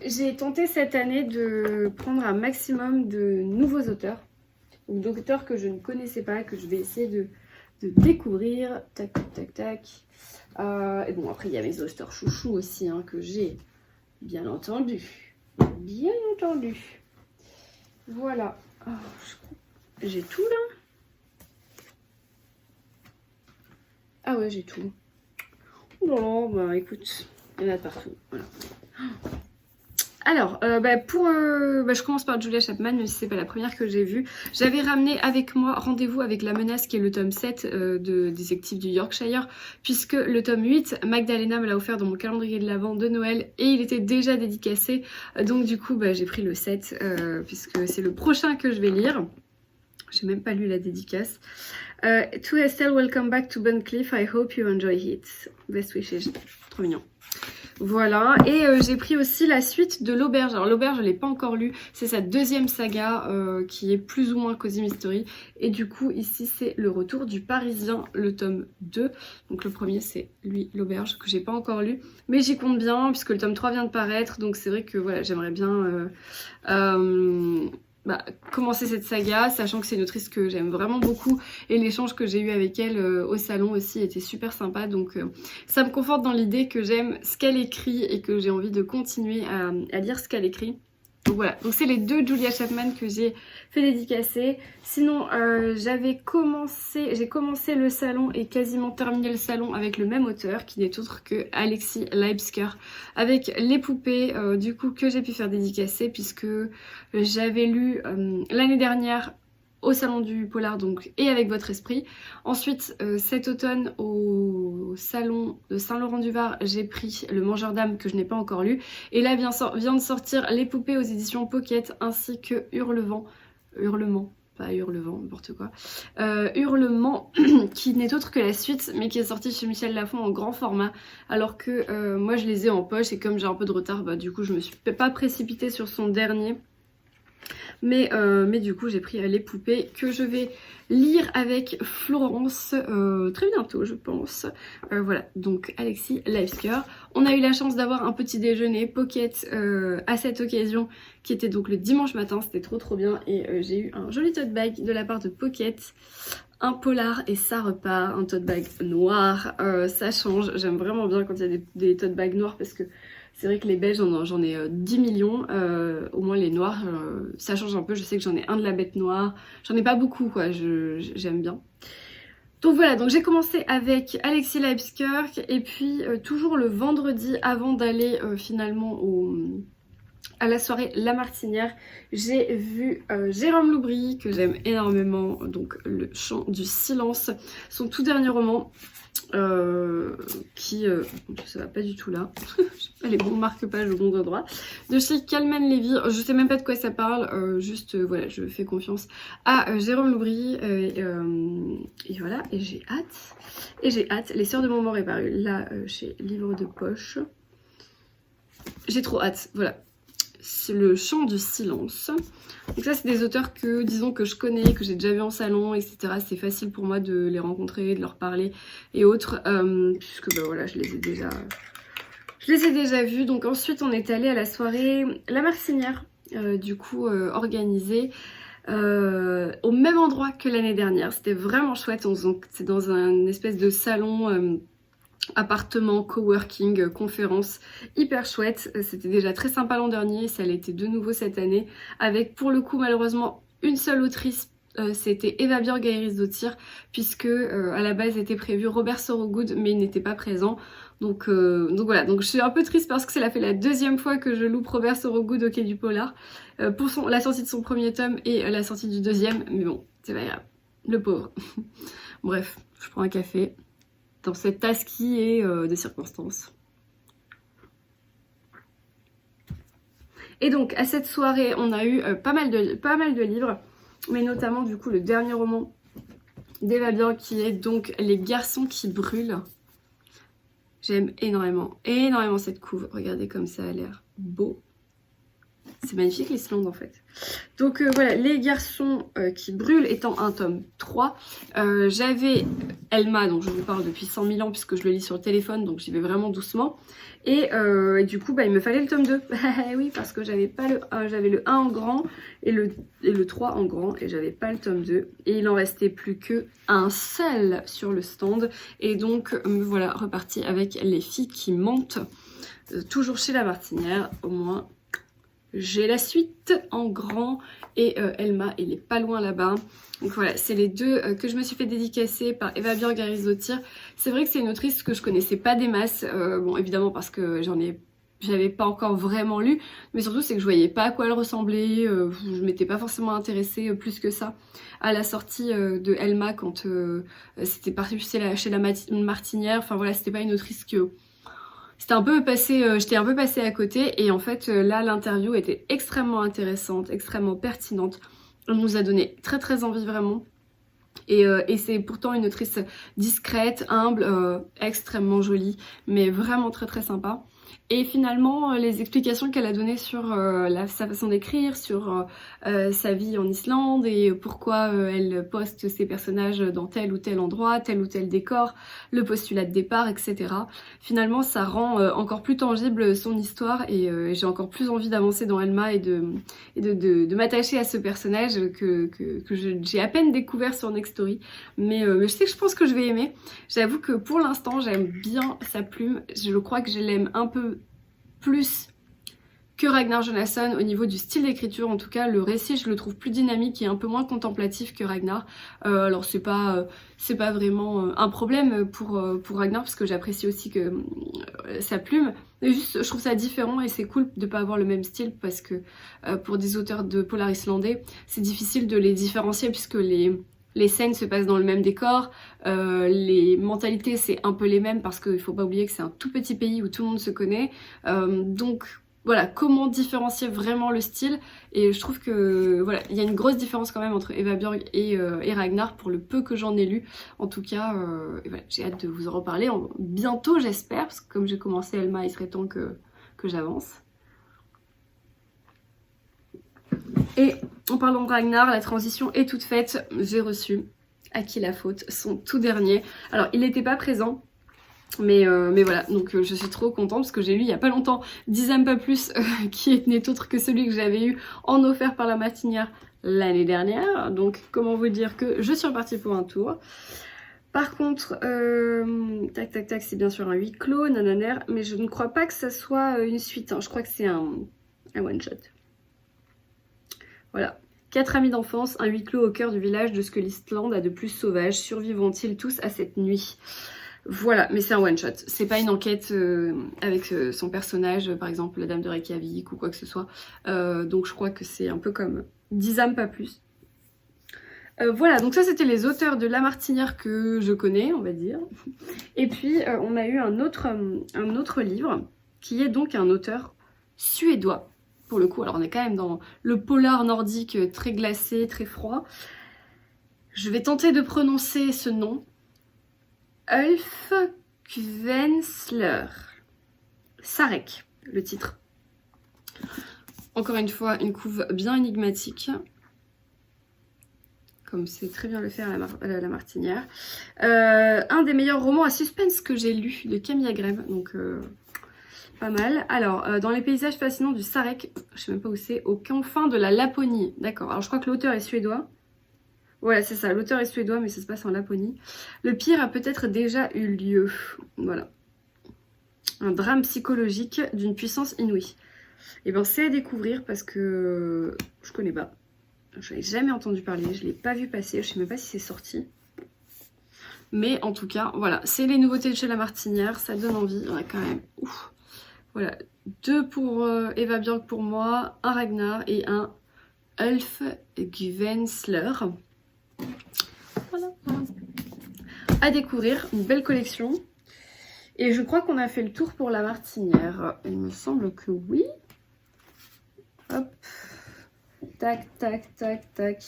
Speaker 2: J'ai tenté cette année de prendre un maximum de nouveaux auteurs, ou d'auteurs que je ne connaissais pas, que je vais essayer de découvrir. Tac tac tac. Et bon après il y a mes auteurs chouchous aussi hein, que j'ai bien entendu. Bien entendu. Voilà. Oh, j'ai tout là. Ah ouais j'ai tout. Oh là là, bah écoute, il y en a partout. Voilà. Alors, je commence par Julia Chapman, même si c'est pas la première que j'ai vue. J'avais ramené avec moi Rendez-vous avec la menace, qui est le tome 7 de Détective du Yorkshire, puisque le tome 8, Magdalena me l'a offert dans mon calendrier de l'Avent de Noël, et il était déjà dédicacé. Donc du coup, j'ai pris le 7, puisque c'est le prochain que je vais lire. J'ai même pas lu la dédicace. To Estelle, welcome back to Buncliffe. I hope you enjoy it. Best wishes. Trop mignon. Voilà, et j'ai pris aussi la suite de L'Auberge. Alors L'Auberge je l'ai pas encore lu, c'est sa deuxième saga qui est plus ou moins Cozy Mystery. Et du coup ici c'est Le Retour du Parisien, le tome 2. Donc le premier c'est lui, L'Auberge, que j'ai pas encore lu. Mais j'y compte bien puisque le tome 3 vient de paraître. Donc c'est vrai que voilà, j'aimerais bien commencer cette saga, sachant que c'est une autrice que j'aime vraiment beaucoup, et l'échange que j'ai eu avec elle au salon aussi était super sympa, donc ça me conforte dans l'idée que j'aime ce qu'elle écrit et que j'ai envie de continuer à lire ce qu'elle écrit. Donc voilà, donc c'est les deux Julia Chapman que j'ai fait dédicacer. Sinon j'ai commencé le salon et quasiment terminé le salon avec le même auteur qui n'est autre que Alexis Leibsker, avec Les Poupées, du coup que j'ai pu faire dédicacer puisque j'avais lu l'année dernière au salon du polar, donc, et avec votre esprit. Ensuite cet automne au salon de Saint-Laurent-du-Var j'ai pris Le Mangeur d'âme que je n'ai pas encore lu, et là vient de sortir Les Poupées aux éditions Pocket ainsi que Hurlement pas Hurlevent, n'importe quoi. Hurlement, qui n'est autre que la suite, mais qui est sorti chez Michel Lafon en grand format, alors que moi je les ai en poche et comme j'ai un peu de retard, bah du coup je me suis pas précipitée sur son dernier. Mais du coup j'ai pris les poupées que je vais lire avec Florence très bientôt je pense. Voilà, donc Alexis Lifesker. On a eu la chance d'avoir un petit déjeuner Pocket à cette occasion qui était donc le dimanche matin, c'était trop bien et j'ai eu un joli tote bag de la part de Pocket. Un polar et ça repart, un tote bag noir, ça change, j'aime vraiment bien quand il y a des tote bags noirs parce que c'est vrai que les beiges j'en ai 10 millions, au moins les noirs ça change un peu, je sais que j'en ai un de la bête noire, j'en ai pas beaucoup quoi, j'aime bien. Donc voilà, donc j'ai commencé avec Alexis Lifesker et puis toujours le vendredi avant d'aller finalement à la soirée La Martinière, j'ai vu Jérôme Loubry que j'aime énormément, donc Le Chant du Silence, son tout dernier roman qui ça va pas du tout là j'ai pas les bons marque-pages au bon endroit, de chez Calman Levy. Je sais même pas de quoi ça parle, juste voilà, je fais confiance à Jérôme Loubry et voilà, et j'ai hâte. Les Sœurs de Montbord est paru là chez Livre de Poche, j'ai trop hâte. Voilà, c'est Le Chant du Silence. Donc ça c'est des auteurs que disons que je connais, que j'ai déjà vu en salon, etc. C'est facile pour moi de les rencontrer, de leur parler et autres, puisque bah voilà, je les ai déjà vus. Donc ensuite on est allé à la soirée La Martinière, du coup organisée au même endroit que l'année dernière. C'était vraiment chouette, c'est dans un espèce de salon appartement, coworking, conférence, hyper chouette. C'était déjà très sympa l'an dernier, ça l'a été de nouveau cette année, avec pour le coup malheureusement une seule autrice, c'était Eva Björk et Iris Dottir, puisque à la base était prévu Robert Sorogood, mais il n'était pas présent. Donc voilà, donc je suis un peu triste parce que ça fait la deuxième fois que je loupe Robert Sorogood au Quai du Polar, pour la sortie de son premier tome et la sortie du deuxième, mais bon, c'est pas grave, le pauvre. Bref, je prends un café dans cette tasse qui est des circonstances. Et donc à cette soirée on a eu pas mal de livres, mais notamment du coup le dernier roman d'Eva Björk qui est donc Les Garçons qui brûlent. J'aime énormément cette couve, regardez comme ça a l'air beau. C'est magnifique l'Islande en fait. Donc voilà, Les Garçons qui brûlent étant un tome 3. J'avais Elma dont je vous parle depuis 100 000 ans puisque je le lis sur le téléphone, donc j'y vais vraiment doucement. Et du coup bah, il me fallait le tome 2. Oui, parce que j'avais pas j'avais le 1 en grand et le 3 en grand et j'avais pas le tome 2. Et il en restait plus que un seul sur le stand. Et donc me voilà repartie avec Les Filles qui mentent. Toujours chez La Martinière, au moins. J'ai la suite en grand et Elma, il est pas loin là-bas. Donc voilà, c'est les deux que je me suis fait dédicacer par Eva Björk et Iris Dottir. C'est vrai que c'est une autrice que je connaissais pas des masses, bon évidemment parce que j'avais pas encore vraiment lu, mais surtout c'est que je voyais pas à quoi elle ressemblait, je m'étais pas forcément intéressée plus que ça à la sortie de Elma quand c'était parti chez la Martinière. Enfin voilà, c'était pas une autrice que... j'étais un peu passée à côté et en fait là l'interview était extrêmement intéressante, extrêmement pertinente. Elle nous a donné très envie vraiment. Et c'est pourtant une autrice discrète, humble, extrêmement jolie, mais vraiment très sympa. Et finalement, les explications qu'elle a données sur sa façon d'écrire, sur sa vie en Islande et pourquoi elle poste ses personnages dans tel ou tel endroit, tel ou tel décor, le postulat de départ, etc. Finalement, ça rend encore plus tangible son histoire et j'ai encore plus envie d'avancer dans Elma et de m'attacher à ce personnage que j'ai à peine découvert sur Next Story. Mais je sais que je pense que je vais aimer. J'avoue que pour l'instant, j'aime bien sa plume. Je crois que je l'aime un peu plus que Ragnar Jonasson au niveau du style d'écriture. En tout cas le récit je le trouve plus dynamique et un peu moins contemplatif que Ragnar. Alors c'est pas vraiment un problème pour Ragnar parce que j'apprécie aussi que sa plume, mais juste je trouve ça différent et c'est cool de pas avoir le même style parce que pour des auteurs de polar islandais c'est difficile de les différencier puisque les scènes se passent dans le même décor, les mentalités c'est un peu les mêmes parce qu'il faut pas oublier que c'est un tout petit pays où tout le monde se connaît, donc voilà, comment différencier vraiment le style. Et je trouve que voilà, il y a une grosse différence quand même entre Eva Björk et Ragnar pour le peu que j'en ai lu. En tout cas, et voilà, j'ai hâte de vous en reparler bientôt, j'espère, parce que comme j'ai commencé Elma, il serait temps que j'avance. Et en parlant de Ragnar, la transition est toute faite. J'ai reçu À qui la faute, son tout dernier. Alors, il n'était pas présent. Mais voilà, donc je suis trop contente parce que j'ai lu il y a pas longtemps 10 âmes pas plus qui n'est autre que celui que j'avais eu en offert par la Martinière l'année dernière. Donc comment vous dire que je suis repartie pour un tour. Par contre, tac tac tac, c'est bien sûr un huis clos, nananer, mais je ne crois pas que ça soit une suite, hein. Je crois que c'est un one shot. Voilà. 4 amis d'enfance, un huis clos au cœur du village de ce que l'Islande a de plus sauvage. Survivront-ils tous à cette nuit ? Voilà, mais c'est un one shot. C'est pas une enquête avec son personnage, par exemple la dame de Reykjavik ou quoi que ce soit. Donc je crois que c'est un peu comme 10 âmes pas plus. Voilà, donc ça c'était les auteurs de La Martinière que je connais, on va dire. Et puis on a eu un autre livre qui est donc un auteur suédois. Pour le coup, alors on est quand même dans le polar nordique très glacé, très froid. Je vais tenter de prononcer ce nom. Ulf Kvensler. Sarek, le titre. Encore une fois, une couve bien énigmatique. Comme c'est très bien le faire à la Martinière. Un des meilleurs romans à suspense que j'ai lu de Camille Agrève. Donc, pas mal. Alors, dans les paysages fascinants du Sarek, je sais même pas où c'est, aux confins de la Laponie. D'accord. Alors, je crois que l'auteur est suédois. Voilà, c'est ça, l'auteur est suédois, mais ça se passe en Laponie. Le pire a peut-être déjà eu lieu. Voilà. Un drame psychologique d'une puissance inouïe. Et ben c'est à découvrir parce que je connais pas. Je n'ai jamais entendu parler, je l'ai pas vu passer, je sais même pas si c'est sorti. Mais en tout cas, voilà, c'est les nouveautés de chez La Martinière, ça donne envie. On a quand même, ouf. Voilà, 2 pour Eva Björk pour moi, un Ragnar et un Ulf Kvensler. Voilà. À découvrir, une belle collection. Et je crois qu'on a fait le tour pour La Martinière. Il me semble que oui. Hop. Tac, tac, tac, tac.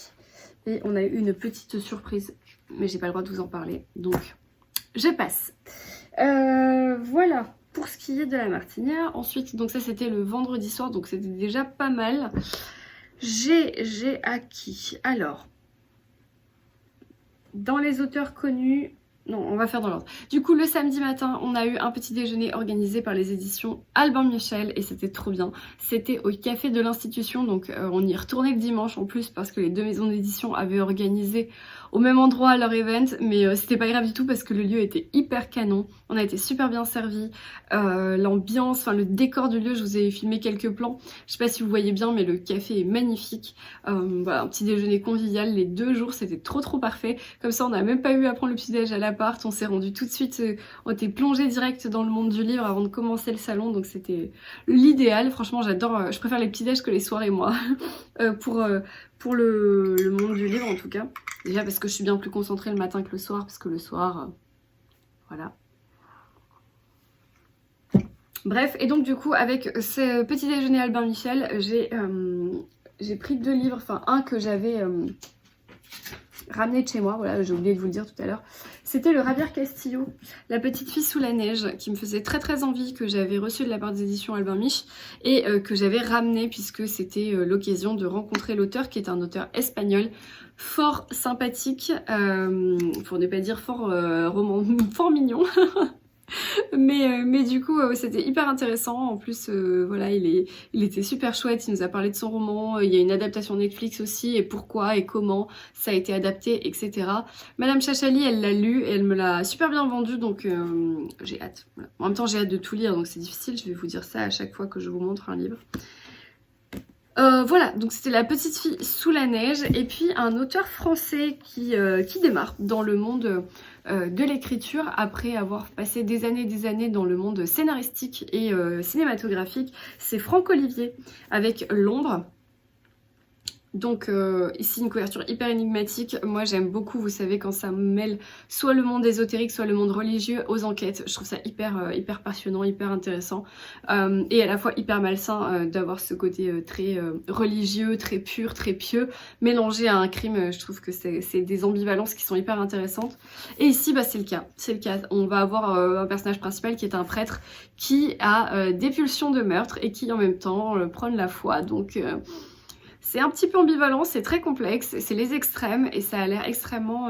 Speaker 2: Et on a eu une petite surprise. Mais j'ai pas le droit de vous en parler. Donc, je passe. Voilà. Pour ce qui est de La Martinière. Ensuite, donc ça c'était le vendredi soir. Donc c'était déjà pas mal. J'ai acquis. Alors. Dans les auteurs connus, non, on va faire dans l'ordre. Du coup, le samedi matin, on a eu un petit déjeuner organisé par les éditions Albin Michel et c'était trop bien. C'était au café de l'institution, donc on y est retourné le dimanche en plus parce que les 2 maisons d'édition avaient organisé au même endroit leur event, mais c'était pas grave du tout parce que le lieu était hyper canon. On a été super bien servis. L'ambiance, enfin le décor du lieu, je vous ai filmé quelques plans. Je sais pas si vous voyez bien, mais le café est magnifique. Voilà, un petit déjeuner convivial. Les 2 jours, c'était trop parfait. Comme ça, on n'a même pas eu à prendre le petit-déj à l'appart. On s'est rendu tout de suite, on était plongé direct dans le monde du livre avant de commencer le salon. Donc c'était l'idéal. Franchement, j'adore. Je préfère les petits-déj que les soirées, moi. Pour le monde du livre, en tout cas. Déjà parce que je suis bien plus concentrée le matin que le soir. Parce que le soir, voilà. Bref, et donc du coup, avec ce petit déjeuner Albin Michel, j'ai pris 2 livres. Enfin, un que j'avais ramené de chez moi, voilà, j'ai oublié de vous le dire tout à l'heure. C'était le Javier Castillo, La petite fille sous la neige, qui me faisait très envie, que j'avais reçu de la part des éditions Albin Mich et que j'avais ramené puisque c'était l'occasion de rencontrer l'auteur qui est un auteur espagnol fort sympathique, pour ne pas dire fort mignon. Mais du coup c'était hyper intéressant. En plus voilà, il était super chouette, il nous a parlé de son roman. Il y a une adaptation Netflix aussi et pourquoi et comment ça a été adapté, etc. Madame Chachali, elle l'a lu et elle me l'a super bien vendu, donc j'ai hâte. Voilà. En même temps j'ai hâte de tout lire, donc c'est difficile, je vais vous dire ça à chaque fois que je vous montre un livre. Voilà, donc c'était La petite fille sous la neige. Et puis un auteur français qui démarre dans le monde de l'écriture après avoir passé des années dans le monde scénaristique et cinématographique. C'est Franck Olivier avec L'ombre. Donc ici une couverture hyper énigmatique. Moi j'aime beaucoup, vous savez, quand ça mêle soit le monde ésotérique, soit le monde religieux aux enquêtes. Je trouve ça hyper passionnant, hyper intéressant et à la fois hyper malsain d'avoir ce côté très religieux, très pur, très pieux, mélangé à un crime. Je trouve que c'est des ambivalences qui sont hyper intéressantes. Et ici bah, c'est le cas. On va avoir un personnage principal qui est un prêtre qui a des pulsions de meurtre et qui en même temps prône la foi. Donc c'est un petit peu ambivalent, c'est très complexe, c'est les extrêmes et ça a l'air extrêmement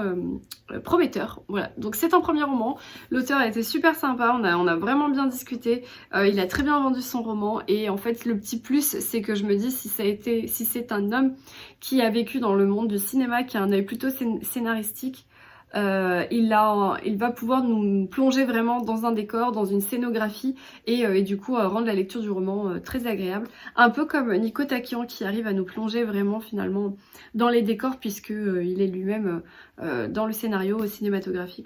Speaker 2: prometteur. Voilà, donc c'est un premier roman. L'auteur a été super sympa, on a vraiment bien discuté. Il a très bien vendu son roman et en fait le petit plus c'est que je me dis si c'est un homme qui a vécu dans le monde du cinéma, qui a un œil plutôt scénaristique, il va pouvoir nous plonger vraiment dans un décor, dans une scénographie et du coup rendre la lecture du roman très agréable. Un peu comme Nico Takian qui arrive à nous plonger vraiment finalement dans les décors puisque il est lui-même dans le scénario cinématographique.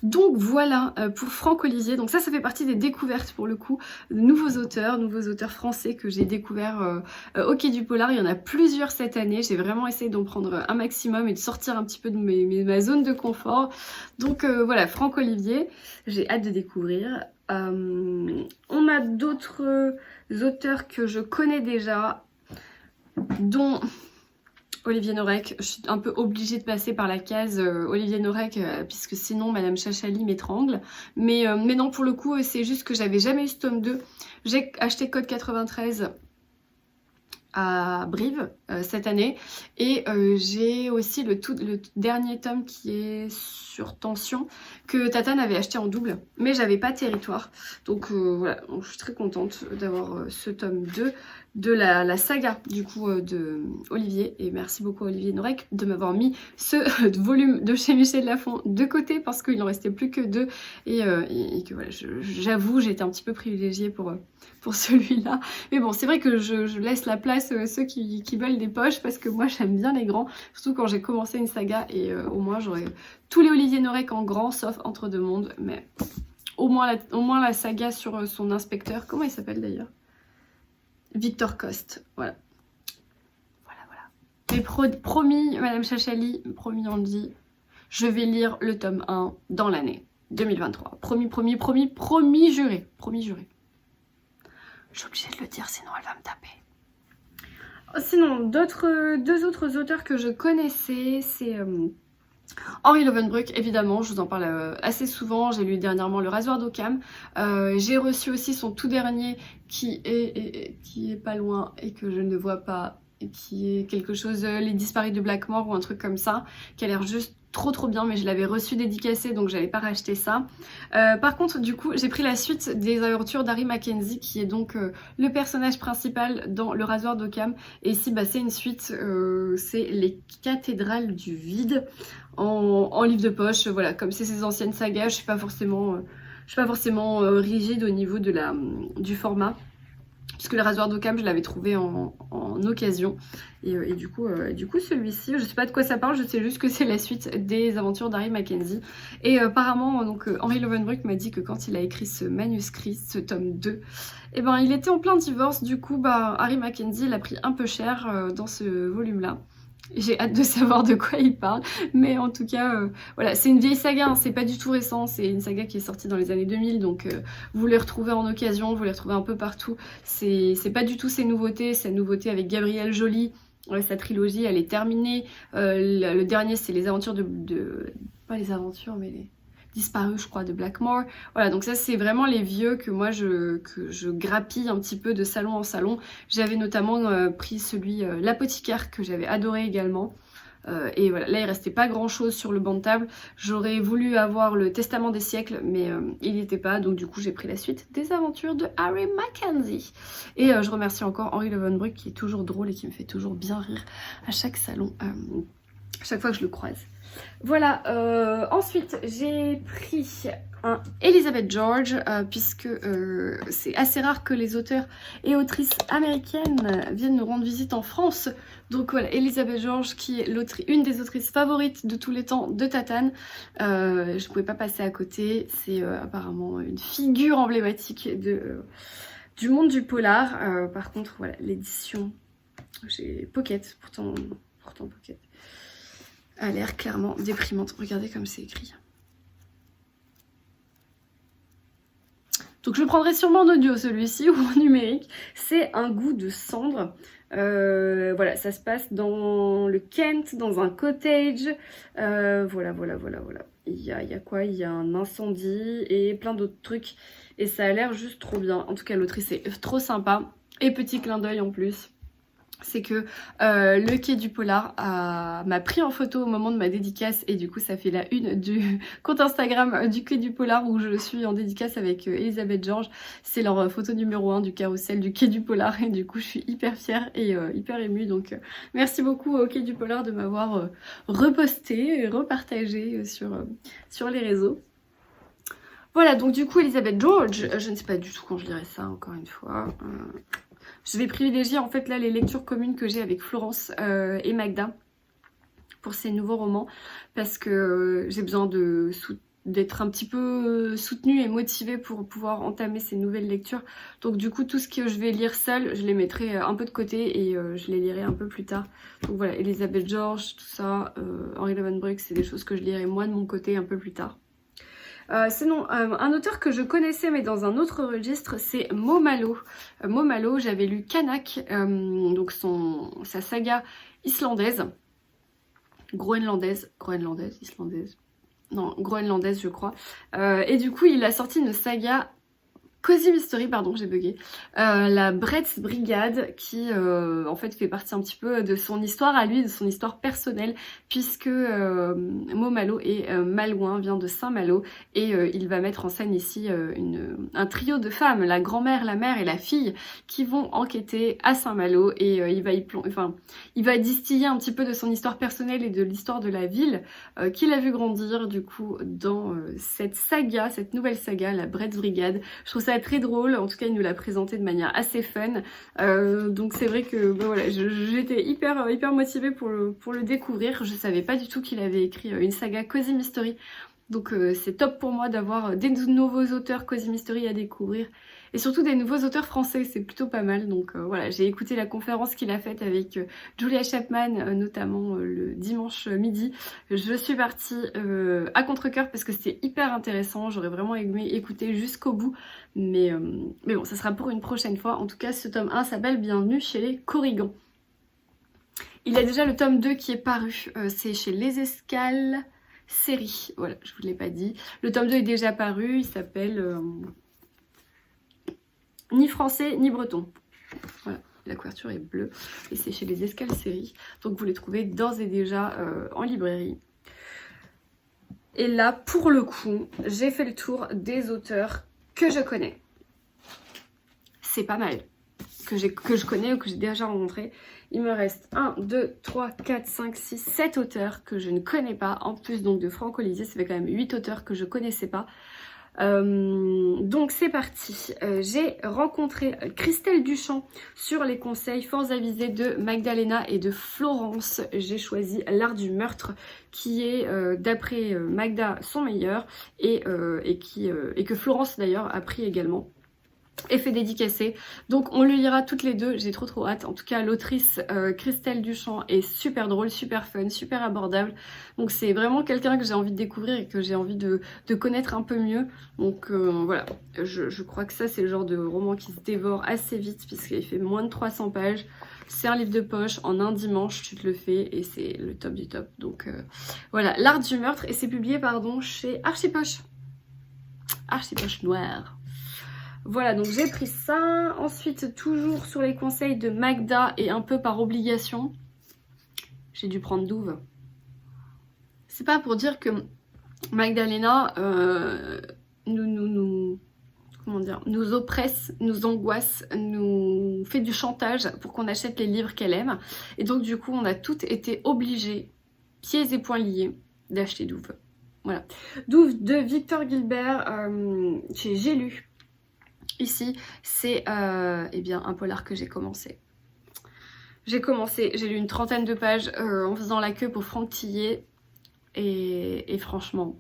Speaker 2: Donc voilà pour Franck Olivier. Donc ça fait partie des découvertes pour le coup, nouveaux auteurs français que j'ai découverts au Quai du Polar. Il y en a plusieurs cette année, j'ai vraiment essayé d'en prendre un maximum et de sortir un petit peu de ma zone de confort. Donc voilà, Franck Olivier, j'ai hâte de découvrir. On a d'autres auteurs que je connais déjà, dont Olivier Norek. Je suis un peu obligée de passer par la case Olivier Norek puisque sinon Madame Chachali m'étrangle. Mais non, pour le coup, c'est juste que j'avais jamais eu ce tome 2. J'ai acheté Code 93 à Brive cette année et j'ai aussi le dernier tome qui est sur Tension que Tatane avait acheté en double mais j'avais pas Territoire, donc voilà, donc, je suis très contente d'avoir ce tome 2 de la saga du coup de Olivier, et merci beaucoup à Olivier Norek de m'avoir mis ce volume de chez Michel Lafon de côté parce qu'il n'en restait plus que 2 et que voilà, j'avoue j'ai été un petit peu privilégiée pour celui-là, mais bon c'est vrai que je laisse la place ceux qui veulent des poches parce que moi j'aime bien les grands, surtout quand j'ai commencé une saga et au moins j'aurais tous les Olivier Norek en grand sauf Entre deux mondes, mais au moins la saga sur son inspecteur, comment il s'appelle d'ailleurs, Victor Coste, voilà. Et promis, Madame Chachali, promis on le dit, je vais lire le tome 1 dans l'année 2023. Promis juré. Je suis obligée de le dire, sinon elle va me taper. Sinon, deux autres auteurs que je connaissais, c'est Henri Lovenbruck, évidemment, je vous en parle assez souvent. J'ai lu dernièrement Le Rasoir d'Occam. J'ai reçu aussi son tout dernier qui est pas loin et que je ne vois pas, et qui est quelque chose, Les Disparus de Blackmore ou un truc comme ça, qui a l'air juste trop bien, mais je l'avais reçu dédicacé donc j'avais pas racheté ça. Par contre du coup j'ai pris la suite des aventures d'Harry Mackenzie qui est donc le personnage principal dans Le Rasoir d'Occam, et ici bah, c'est une suite, c'est Les Cathédrales du Vide en livre de poche. Voilà, comme c'est ces anciennes sagas, je suis pas forcément rigide au niveau du format, puisque Le Rasoir d'Occam je l'avais trouvé en occasion et du coup celui-ci, je sais pas de quoi ça parle, je sais juste que c'est la suite des aventures d'Harry Mackenzie. Et apparemment donc Henri Lovenbruck m'a dit que quand il a écrit ce manuscrit, ce tome 2, et ben il était en plein divorce, du coup bah Harry Mackenzie l'a pris un peu cher dans ce volume là. J'ai hâte de savoir de quoi il parle, mais en tout cas, voilà, c'est une vieille saga, hein, c'est pas du tout récent, c'est une saga qui est sortie dans les années 2000, donc vous les retrouvez en occasion, vous les retrouvez un peu partout, c'est pas du tout ces nouveautés avec Gabrielle Joly, sa trilogie, elle est terminée, le dernier c'est les aventures pas les aventures, mais les Disparus, je crois, de Blackmore. Voilà, donc ça c'est vraiment les vieux que moi je grappille un petit peu de salon en salon. J'avais notamment pris celui L'Apothicaire que j'avais adoré également. Et voilà, là il restait pas grand chose sur le banc de table. J'aurais voulu avoir le Testament des siècles, mais il n'y était pas, donc du coup j'ai pris la suite des aventures de Harry Mackenzie. Et je remercie encore Henri Lovenbruck qui est toujours drôle et qui me fait toujours bien rire à chaque salon, à chaque fois que je le croise. Voilà, ensuite j'ai pris un Elizabeth George puisque c'est assez rare que les auteurs et autrices américaines viennent nous rendre visite en France. Donc voilà, Elizabeth George qui est une des autrices favorites de tous les temps de Tatane. Je ne pouvais pas passer à côté, c'est apparemment une figure emblématique du monde du polar. Par contre voilà, l'édition J'ai Pocket, pourtant Pocket. Elle a l'air clairement déprimante. Regardez comme c'est écrit. Donc je le prendrai sûrement en audio celui-ci ou en numérique. C'est un goût de cendre. Voilà, ça se passe dans le Kent, dans un cottage. Voilà. Il y a quoi? Il y a un incendie et plein d'autres trucs. Et ça a l'air juste trop bien. En tout cas, l'autrice est trop sympa. Et petit clin d'œil en plus, c'est que le Quai du Polar m'a pris en photo au moment de ma dédicace et du coup ça fait la une du compte Instagram du Quai du Polar où je suis en dédicace avec Elisabeth Georges. C'est leur photo numéro 1 du carrousel du Quai du Polar et du coup je suis hyper fière et hyper émue. Donc merci beaucoup au Quai du Polar de m'avoir reposté et repartagé sur les réseaux. Voilà, donc du coup Elisabeth Georges, je ne sais pas du tout quand je lirai ça encore une fois. Je vais privilégier en fait là les lectures communes que j'ai avec Florence et Magda pour ces nouveaux romans parce que j'ai besoin d'être un petit peu soutenue et motivée pour pouvoir entamer ces nouvelles lectures. Donc du coup tout ce que je vais lire seule, je les mettrai un peu de côté et je les lirai un peu plus tard. Donc voilà, Elisabeth Georges, tout ça, Henri Levenbrück, c'est des choses que je lirai moi de mon côté un peu plus tard. Sinon, un auteur que je connaissais mais dans un autre registre, c'est Mo Malo. Mo Malo, j'avais lu Kanak, donc sa saga islandaise, groenlandaise, je crois. Et du coup, il a sorti une saga Cozy Mystery, pardon, j'ai bugué. La Bretz Brigade qui en fait fait partie un petit peu de son histoire à lui, de son histoire personnelle, puisque Mo Malo est malouin, vient de Saint-Malo et il va mettre en scène ici un trio de femmes, la grand-mère, la mère et la fille, qui vont enquêter à Saint-Malo et il va distiller un petit peu de son histoire personnelle et de l'histoire de la ville qu'il a vu grandir du coup dans cette nouvelle saga, la Bretz Brigade. Je trouve ça très drôle, en tout cas il nous l'a présenté de manière assez fun, donc c'est vrai que voilà, j'étais hyper motivée pour le découvrir. Je savais pas du tout qu'il avait écrit une saga Cozy Mystery, donc c'est top pour moi d'avoir des nouveaux auteurs Cozy Mystery à découvrir et surtout des nouveaux auteurs français, c'est plutôt pas mal. Donc voilà, j'ai écouté la conférence qu'il a faite avec Julia Chapman notamment le dimanche midi. Je suis partie à contre-cœur parce que c'était hyper intéressant, j'aurais vraiment aimé écouter jusqu'au bout, mais bon, ça sera pour une prochaine fois. En tout cas, ce tome 1 s'appelle Bienvenue chez les Corrigans. Il y a déjà le tome 2 qui est paru, c'est chez Les Escales série, voilà, je vous l'ai pas dit. Le tome 2 est déjà paru, il s'appelle Ni français ni breton. Voilà, la couverture est bleue et c'est chez Les Escales série. Donc vous les trouvez d'ores et déjà en librairie. Et là, pour le coup, j'ai fait le tour des auteurs que je connais. C'est pas mal. Que je connais ou que j'ai déjà rencontré. Il me reste 1, 2, 3, 4, 5, 6, 7 auteurs que je ne connais pas. En plus donc de Franck Olivier, ça fait quand même 8 auteurs que je connaissais pas. Donc c'est parti. J'ai rencontré Christelle Duchamp sur les conseils forts avisés de Magdalena et de Florence. J'ai choisi L'Art du meurtre qui est d'après Magda son meilleur et que Florence d'ailleurs a pris également et fait dédicacer. Donc on le lira toutes les deux, j'ai trop hâte. En tout cas l'autrice Christelle Duchamp est super drôle, super fun, super abordable. Donc c'est vraiment quelqu'un que j'ai envie de découvrir et que j'ai envie de connaître un peu mieux. Donc voilà, je crois que ça c'est le genre de roman qui se dévore assez vite puisqu'il fait moins de 300 pages. C'est un livre de poche, en un dimanche tu te le fais et c'est le top du top. Donc voilà, L'Art du meurtre et c'est publié pardon chez Archipoche. Archipoche Noire. Voilà, donc j'ai pris ça. Ensuite, toujours sur les conseils de Magda et un peu par obligation, j'ai dû prendre Douve. C'est pas pour dire que Magdalena nous oppresse, nous angoisse, nous fait du chantage pour qu'on achète les livres qu'elle aime. Et donc du coup, on a toutes été obligées, pieds et poings liés, d'acheter Douve. Voilà. Douve de Victor Gilbert, j'ai lu. Ici, c'est eh bien un polar que j'ai commencé. J'ai lu une trentaine de pages en faisant la queue pour Franck Tillet et franchement,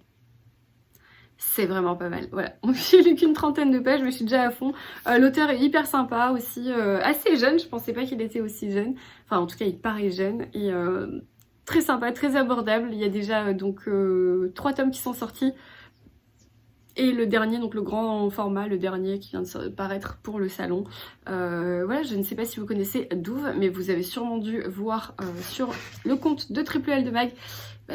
Speaker 2: c'est vraiment pas mal. Voilà, j'ai lu qu'une trentaine de pages, mais je suis déjà à fond. L'auteur est hyper sympa aussi, assez jeune, je pensais pas qu'il était aussi jeune. Enfin, en tout cas, il paraît jeune et très sympa, très abordable. Il y a déjà donc 3 tomes qui sont sortis. Et le dernier, donc le grand format, le dernier qui vient de paraître pour le salon. Voilà, je ne sais pas si vous connaissez Douve, mais vous avez sûrement dû voir sur le compte de Triple L de Mag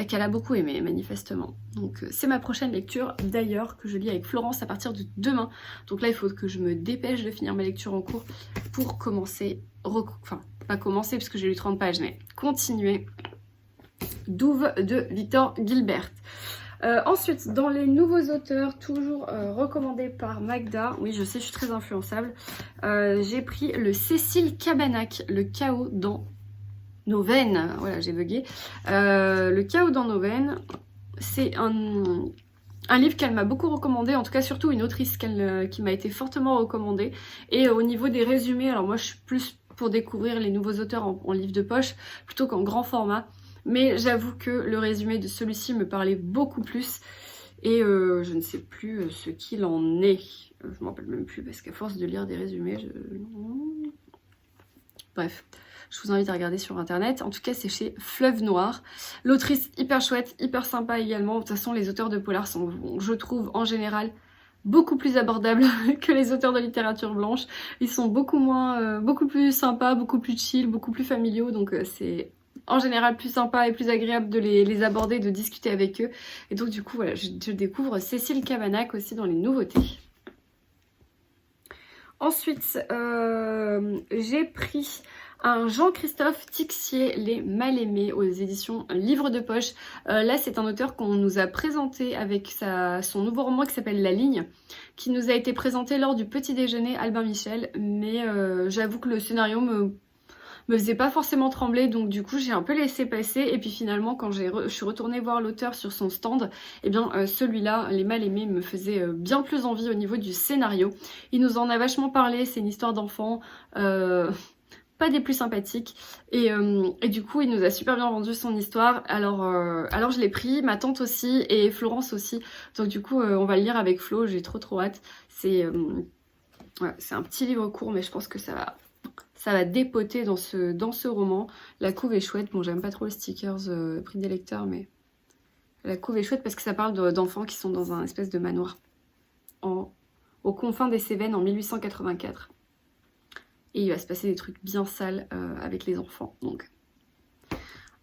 Speaker 2: qu'elle a beaucoup aimé, manifestement. Donc c'est ma prochaine lecture, d'ailleurs, que je lis avec Florence à partir de demain. Donc là, il faut que je me dépêche de finir ma lecture en cours pour commencer, enfin, pas commencer parce que j'ai lu 30 pages, mais continuer Douve de Victor Gilbert. Ensuite, dans les nouveaux auteurs, toujours recommandés par Magda, oui je sais, je suis très influençable, j'ai pris le Cécile Cabanach, Le chaos dans nos veines, voilà j'ai bugué, Le chaos dans nos veines, c'est un livre qu'elle m'a beaucoup recommandé, en tout cas surtout une autrice qui m'a été fortement recommandée, et au niveau des résumés, alors moi je suis plus pour découvrir les nouveaux auteurs en livre de poche, plutôt qu'en grand format. Mais j'avoue que le résumé de celui-ci me parlait beaucoup plus. Et je ne sais plus ce qu'il en est. Je m'en rappelle même plus parce qu'à force de lire des résumés, Bref, je vous invite à regarder sur internet. En tout cas, c'est chez Fleuve Noir. L'autrice hyper chouette, hyper sympa également. De toute façon, les auteurs de polar sont, je trouve, en général, beaucoup plus abordables que les auteurs de littérature blanche. Ils sont beaucoup plus sympas, beaucoup plus chill, beaucoup plus familiaux. Donc c'est en général plus sympa et plus agréable de les aborder, de discuter avec eux. Et donc du coup voilà, je découvre Cécile Cabanach aussi dans les nouveautés. Ensuite, j'ai pris un Jean-Christophe Tixier, Les Mal-Aimés, aux éditions Livre de Poche. Là, c'est un auteur qu'on nous a présenté avec son nouveau roman qui s'appelle La Ligne, qui nous a été présenté lors du petit déjeuner Albin Michel, mais j'avoue que le scénario me faisait pas forcément trembler, donc du coup j'ai un peu laissé passer. Et puis finalement quand je suis retournée voir l'auteur sur son stand, et bien celui-là, Les Mal-Aimés, me faisait bien plus envie au niveau du scénario. Il nous en a vachement parlé, c'est une histoire d'enfant, pas des plus sympathiques, et du coup il nous a super bien vendu son histoire. Alors je l'ai pris, ma tante aussi et Florence aussi, donc du coup on va le lire avec Flo, j'ai trop hâte. C'est un petit livre court, mais je pense que ça va dépoter dans ce roman. La couve est chouette. Bon, j'aime pas trop les stickers prix des lecteurs, mais la couve est chouette parce que ça parle d'enfants qui sont dans un espèce de manoir aux confins des Cévennes en 1884. Et il va se passer des trucs bien sales avec les enfants. Donc,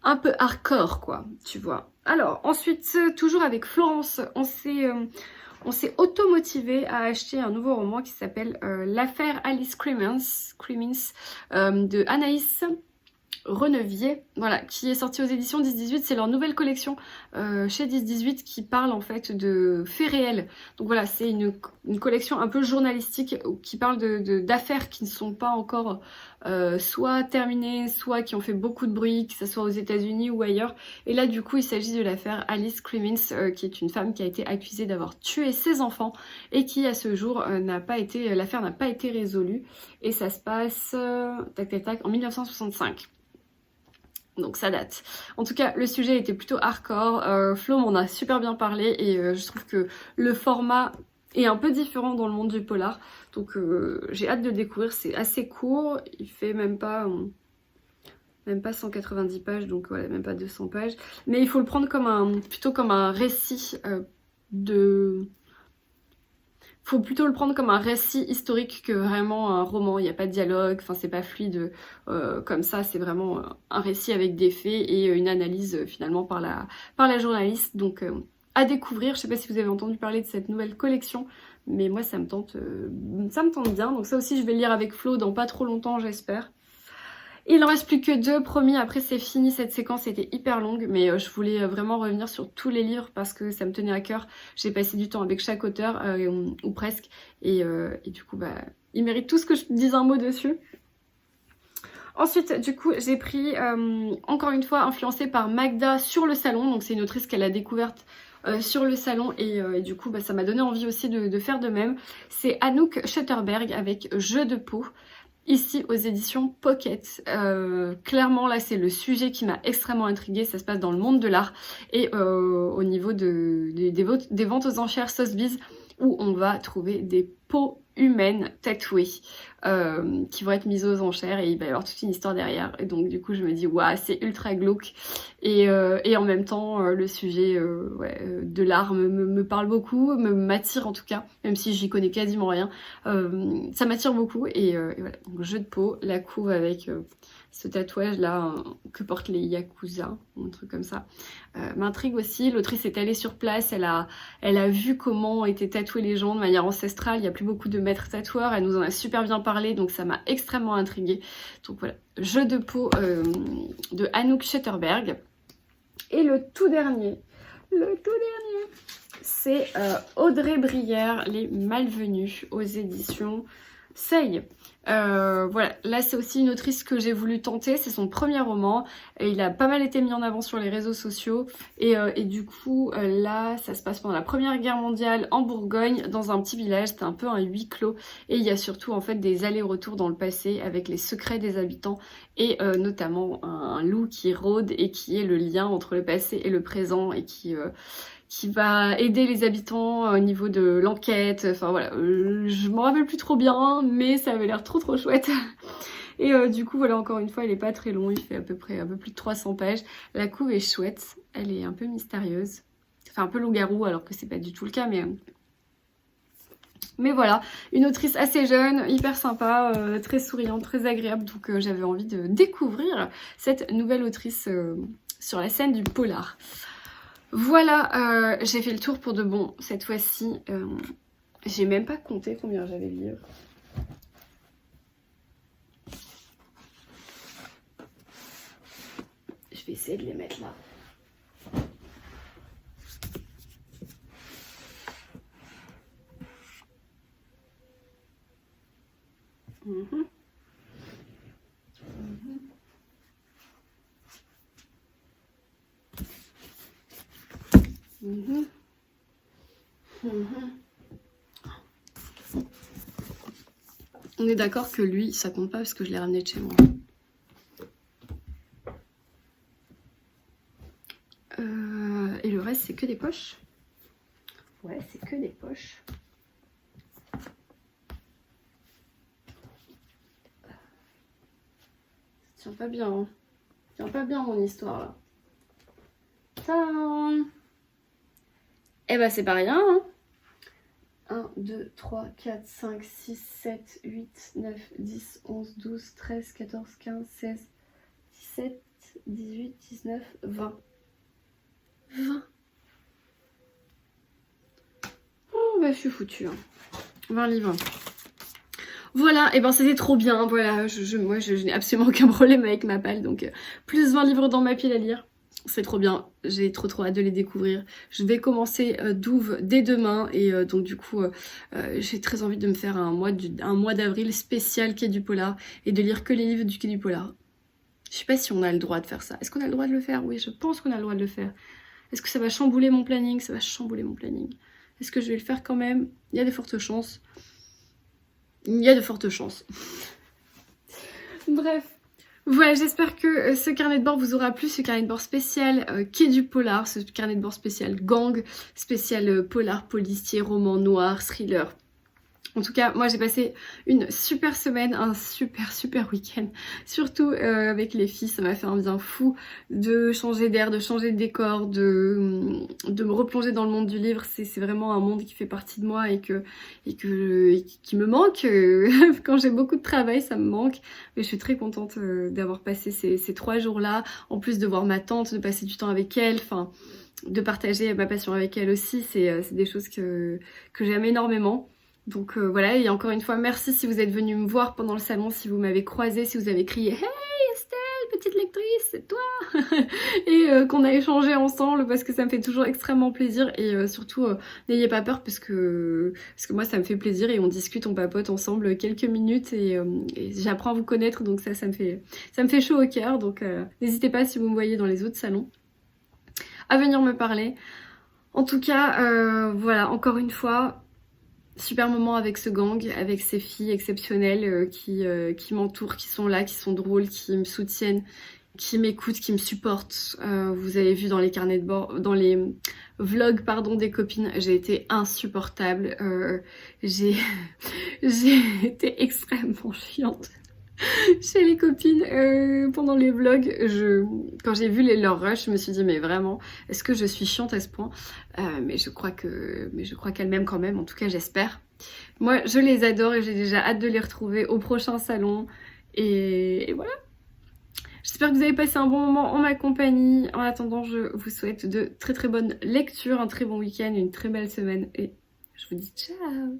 Speaker 2: un peu hardcore, quoi, tu vois. Alors, ensuite, toujours avec Florence, on s'est auto-motivé à acheter un nouveau roman qui s'appelle L'affaire Alice Crimmins de Anaïs Renevier, voilà, qui est sorti aux éditions 10-18. C'est leur nouvelle collection chez 10-18 qui parle en fait de faits réels. Donc voilà, c'est une collection un peu journalistique qui parle d'affaires qui ne sont pas encore soit terminées, soit qui ont fait beaucoup de bruit, que ce soit aux États-Unis ou ailleurs. Et là du coup il s'agit de l'affaire Alice Crimmins, qui est une femme qui a été accusée d'avoir tué ses enfants et qui à ce jour l'affaire n'a pas été résolue. Et ça se passe en 1965. Donc ça date. En tout cas, le sujet était plutôt hardcore. Flo m'en a super bien parlé et je trouve que le format est un peu différent dans le monde du polar. Donc j'ai hâte de le découvrir. C'est assez court. Il fait même pas 190 pages, donc voilà, même pas 200 pages. Mais il faut le prendre plutôt comme un récit faut plutôt le prendre comme un récit historique que vraiment un roman. Il n'y a pas de dialogue, enfin c'est pas fluide comme ça, c'est vraiment un récit avec des faits et une analyse finalement par la journaliste. Donc à découvrir. Je sais pas si vous avez entendu parler de cette nouvelle collection, mais moi ça me tente bien. Donc ça aussi je vais lire avec Flo dans pas trop longtemps, j'espère. Il en reste plus que 2, promis, après c'est fini. Cette séquence était hyper longue, mais je voulais vraiment revenir sur tous les livres parce que ça me tenait à cœur. J'ai passé du temps avec chaque auteur, ou presque, et du coup bah ils méritent tous que je dise un mot dessus. Ensuite du coup j'ai pris, encore une fois influencée par Magda sur le salon, donc c'est une autrice qu'elle a découverte sur le salon et du coup bah, ça m'a donné envie aussi de faire de même. C'est Anouk Schutterberg avec Jeu de peau. ici aux éditions Pocket. Clairement là c'est le sujet qui m'a extrêmement intriguée, ça se passe dans le monde de l'art et au niveau des ventes aux enchères Sotheby's où on va trouver des peaux humaines tatouées qui vont être mises aux enchères et il va y avoir toute une histoire derrière et donc du coup je me dis waouh c'est ultra glauque et en même temps le sujet de l'art me parle beaucoup, m'attire en tout cas même si j'y connais quasiment rien, ça m'attire beaucoup et voilà donc jeu de peau, la couve avec ce tatouage là que portent les Yakuza ou un truc comme ça m'intrigue aussi. L'autrice est allée sur place, elle a vu comment étaient tatoués les gens de manière ancestrale, il n'y a plus beaucoup de maîtres tatoueurs, elle nous en a super bien parlé donc ça m'a extrêmement intriguée. Donc voilà, jeu de peau de Anouk Schutterberg. Et le tout dernier c'est Audrey Brière, Les Malvenus aux éditions Seuil. Voilà, là c'est aussi une autrice que j'ai voulu tenter, c'est son premier roman et il a pas mal été mis en avant sur les réseaux sociaux et du coup là ça se passe pendant la Première Guerre mondiale en Bourgogne dans un petit village, c'est un peu un huis clos et il y a surtout en fait des allers-retours dans le passé avec les secrets des habitants et notamment un loup qui rôde et qui est le lien entre le passé et le présent et qui va aider les habitants au niveau de l'enquête, enfin voilà, je m'en rappelle plus trop bien, mais ça avait l'air trop chouette. Et du coup voilà, encore une fois, il est pas très long, il fait à peu près un peu plus de 300 pages. La couve est chouette, elle est un peu mystérieuse, enfin un peu loup-garou alors que c'est pas du tout le cas, mais voilà, une autrice assez jeune, hyper sympa, très souriante, très agréable, donc j'avais envie de découvrir cette nouvelle autrice sur la scène du polar. Voilà, j'ai fait le tour pour de bon cette fois-ci. J'ai même pas compté combien j'avais de livres. Je vais essayer de les mettre là. On est d'accord que lui, ça compte pas parce que je l'ai ramené de chez moi. Et le reste, c'est que des poches. Ouais, c'est que des poches. Ça tient pas bien, hein. Ça tient pas bien mon histoire là. Tadam! Eh ben c'est pas rien, hein. 1, 2, 3, 4, 5, 6, 7, 8, 9, 10, 11, 12, 13, 14, 15, 16, 17, 18, 19, 20. 20. Oh bah je suis foutue, hein. 20 livres. Voilà, et ben c'était trop bien, voilà, moi je n'ai absolument aucun problème avec ma palle, donc plus 20 livres dans ma pile à lire. C'est trop bien, j'ai trop hâte de les découvrir. Je vais commencer Douve dès demain et donc du coup j'ai très envie de me faire un mois d'avril spécial Quai du Polar et de lire que les livres du Quai du Polar. Je sais pas si on a le droit de faire ça. Est-ce qu'on a le droit de le faire? Oui, je pense qu'on a le droit de le faire. Est-ce que ça va chambouler mon planning? Ça va chambouler mon planning. Est-ce que je vais le faire quand même? Il y a de fortes chances. Il y a de fortes chances. Bref. Voilà, j'espère que ce carnet de bord vous aura plu, ce carnet de bord spécial Quai du Polar, ce carnet de bord spécial gang, spécial polar, policier, roman noir, thriller. En tout cas, moi j'ai passé une super semaine, un super week-end. Surtout avec les filles, ça m'a fait un bien fou de changer d'air, de changer de décor, de me replonger dans le monde du livre. C'est vraiment un monde qui fait partie de moi et qui me manque. Quand j'ai beaucoup de travail, ça me manque. Mais je suis très contente d'avoir passé ces 3 jours-là. En plus de voir ma tante, de passer du temps avec elle, enfin de partager ma passion avec elle aussi. C'est des choses que j'aime énormément. Donc voilà, et encore une fois, merci si vous êtes venu me voir pendant le salon, si vous m'avez croisé, si vous avez crié « Hey Estelle, petite lectrice, c'est toi !» et qu'on a échangé ensemble parce que ça me fait toujours extrêmement plaisir et surtout n'ayez pas peur parce que moi ça me fait plaisir et on discute, on papote ensemble quelques minutes et j'apprends à vous connaître donc ça me fait chaud au cœur donc n'hésitez pas si vous me voyez dans les autres salons à venir me parler. En tout cas, voilà, encore une fois, super moment avec ce gang, avec ces filles exceptionnelles qui m'entourent, qui sont là, qui sont drôles, qui me soutiennent, qui m'écoutent, qui me supportent. Vous avez vu dans les carnets de bord, dans les vlogs pardon des copines, j'ai été insupportable. J'ai été extrêmement chiante chez les copines pendant les vlogs. Quand j'ai vu leurs rushs, je me suis dit mais vraiment, est-ce que je suis chiante à ce point? Mais je crois qu'elles m'aiment quand même, en tout cas j'espère. Moi je les adore et j'ai déjà hâte de les retrouver au prochain salon. Et voilà. J'espère que vous avez passé un bon moment en ma compagnie. En attendant, je vous souhaite de très très bonnes lectures, un très bon week-end, une très belle semaine et je vous dis ciao!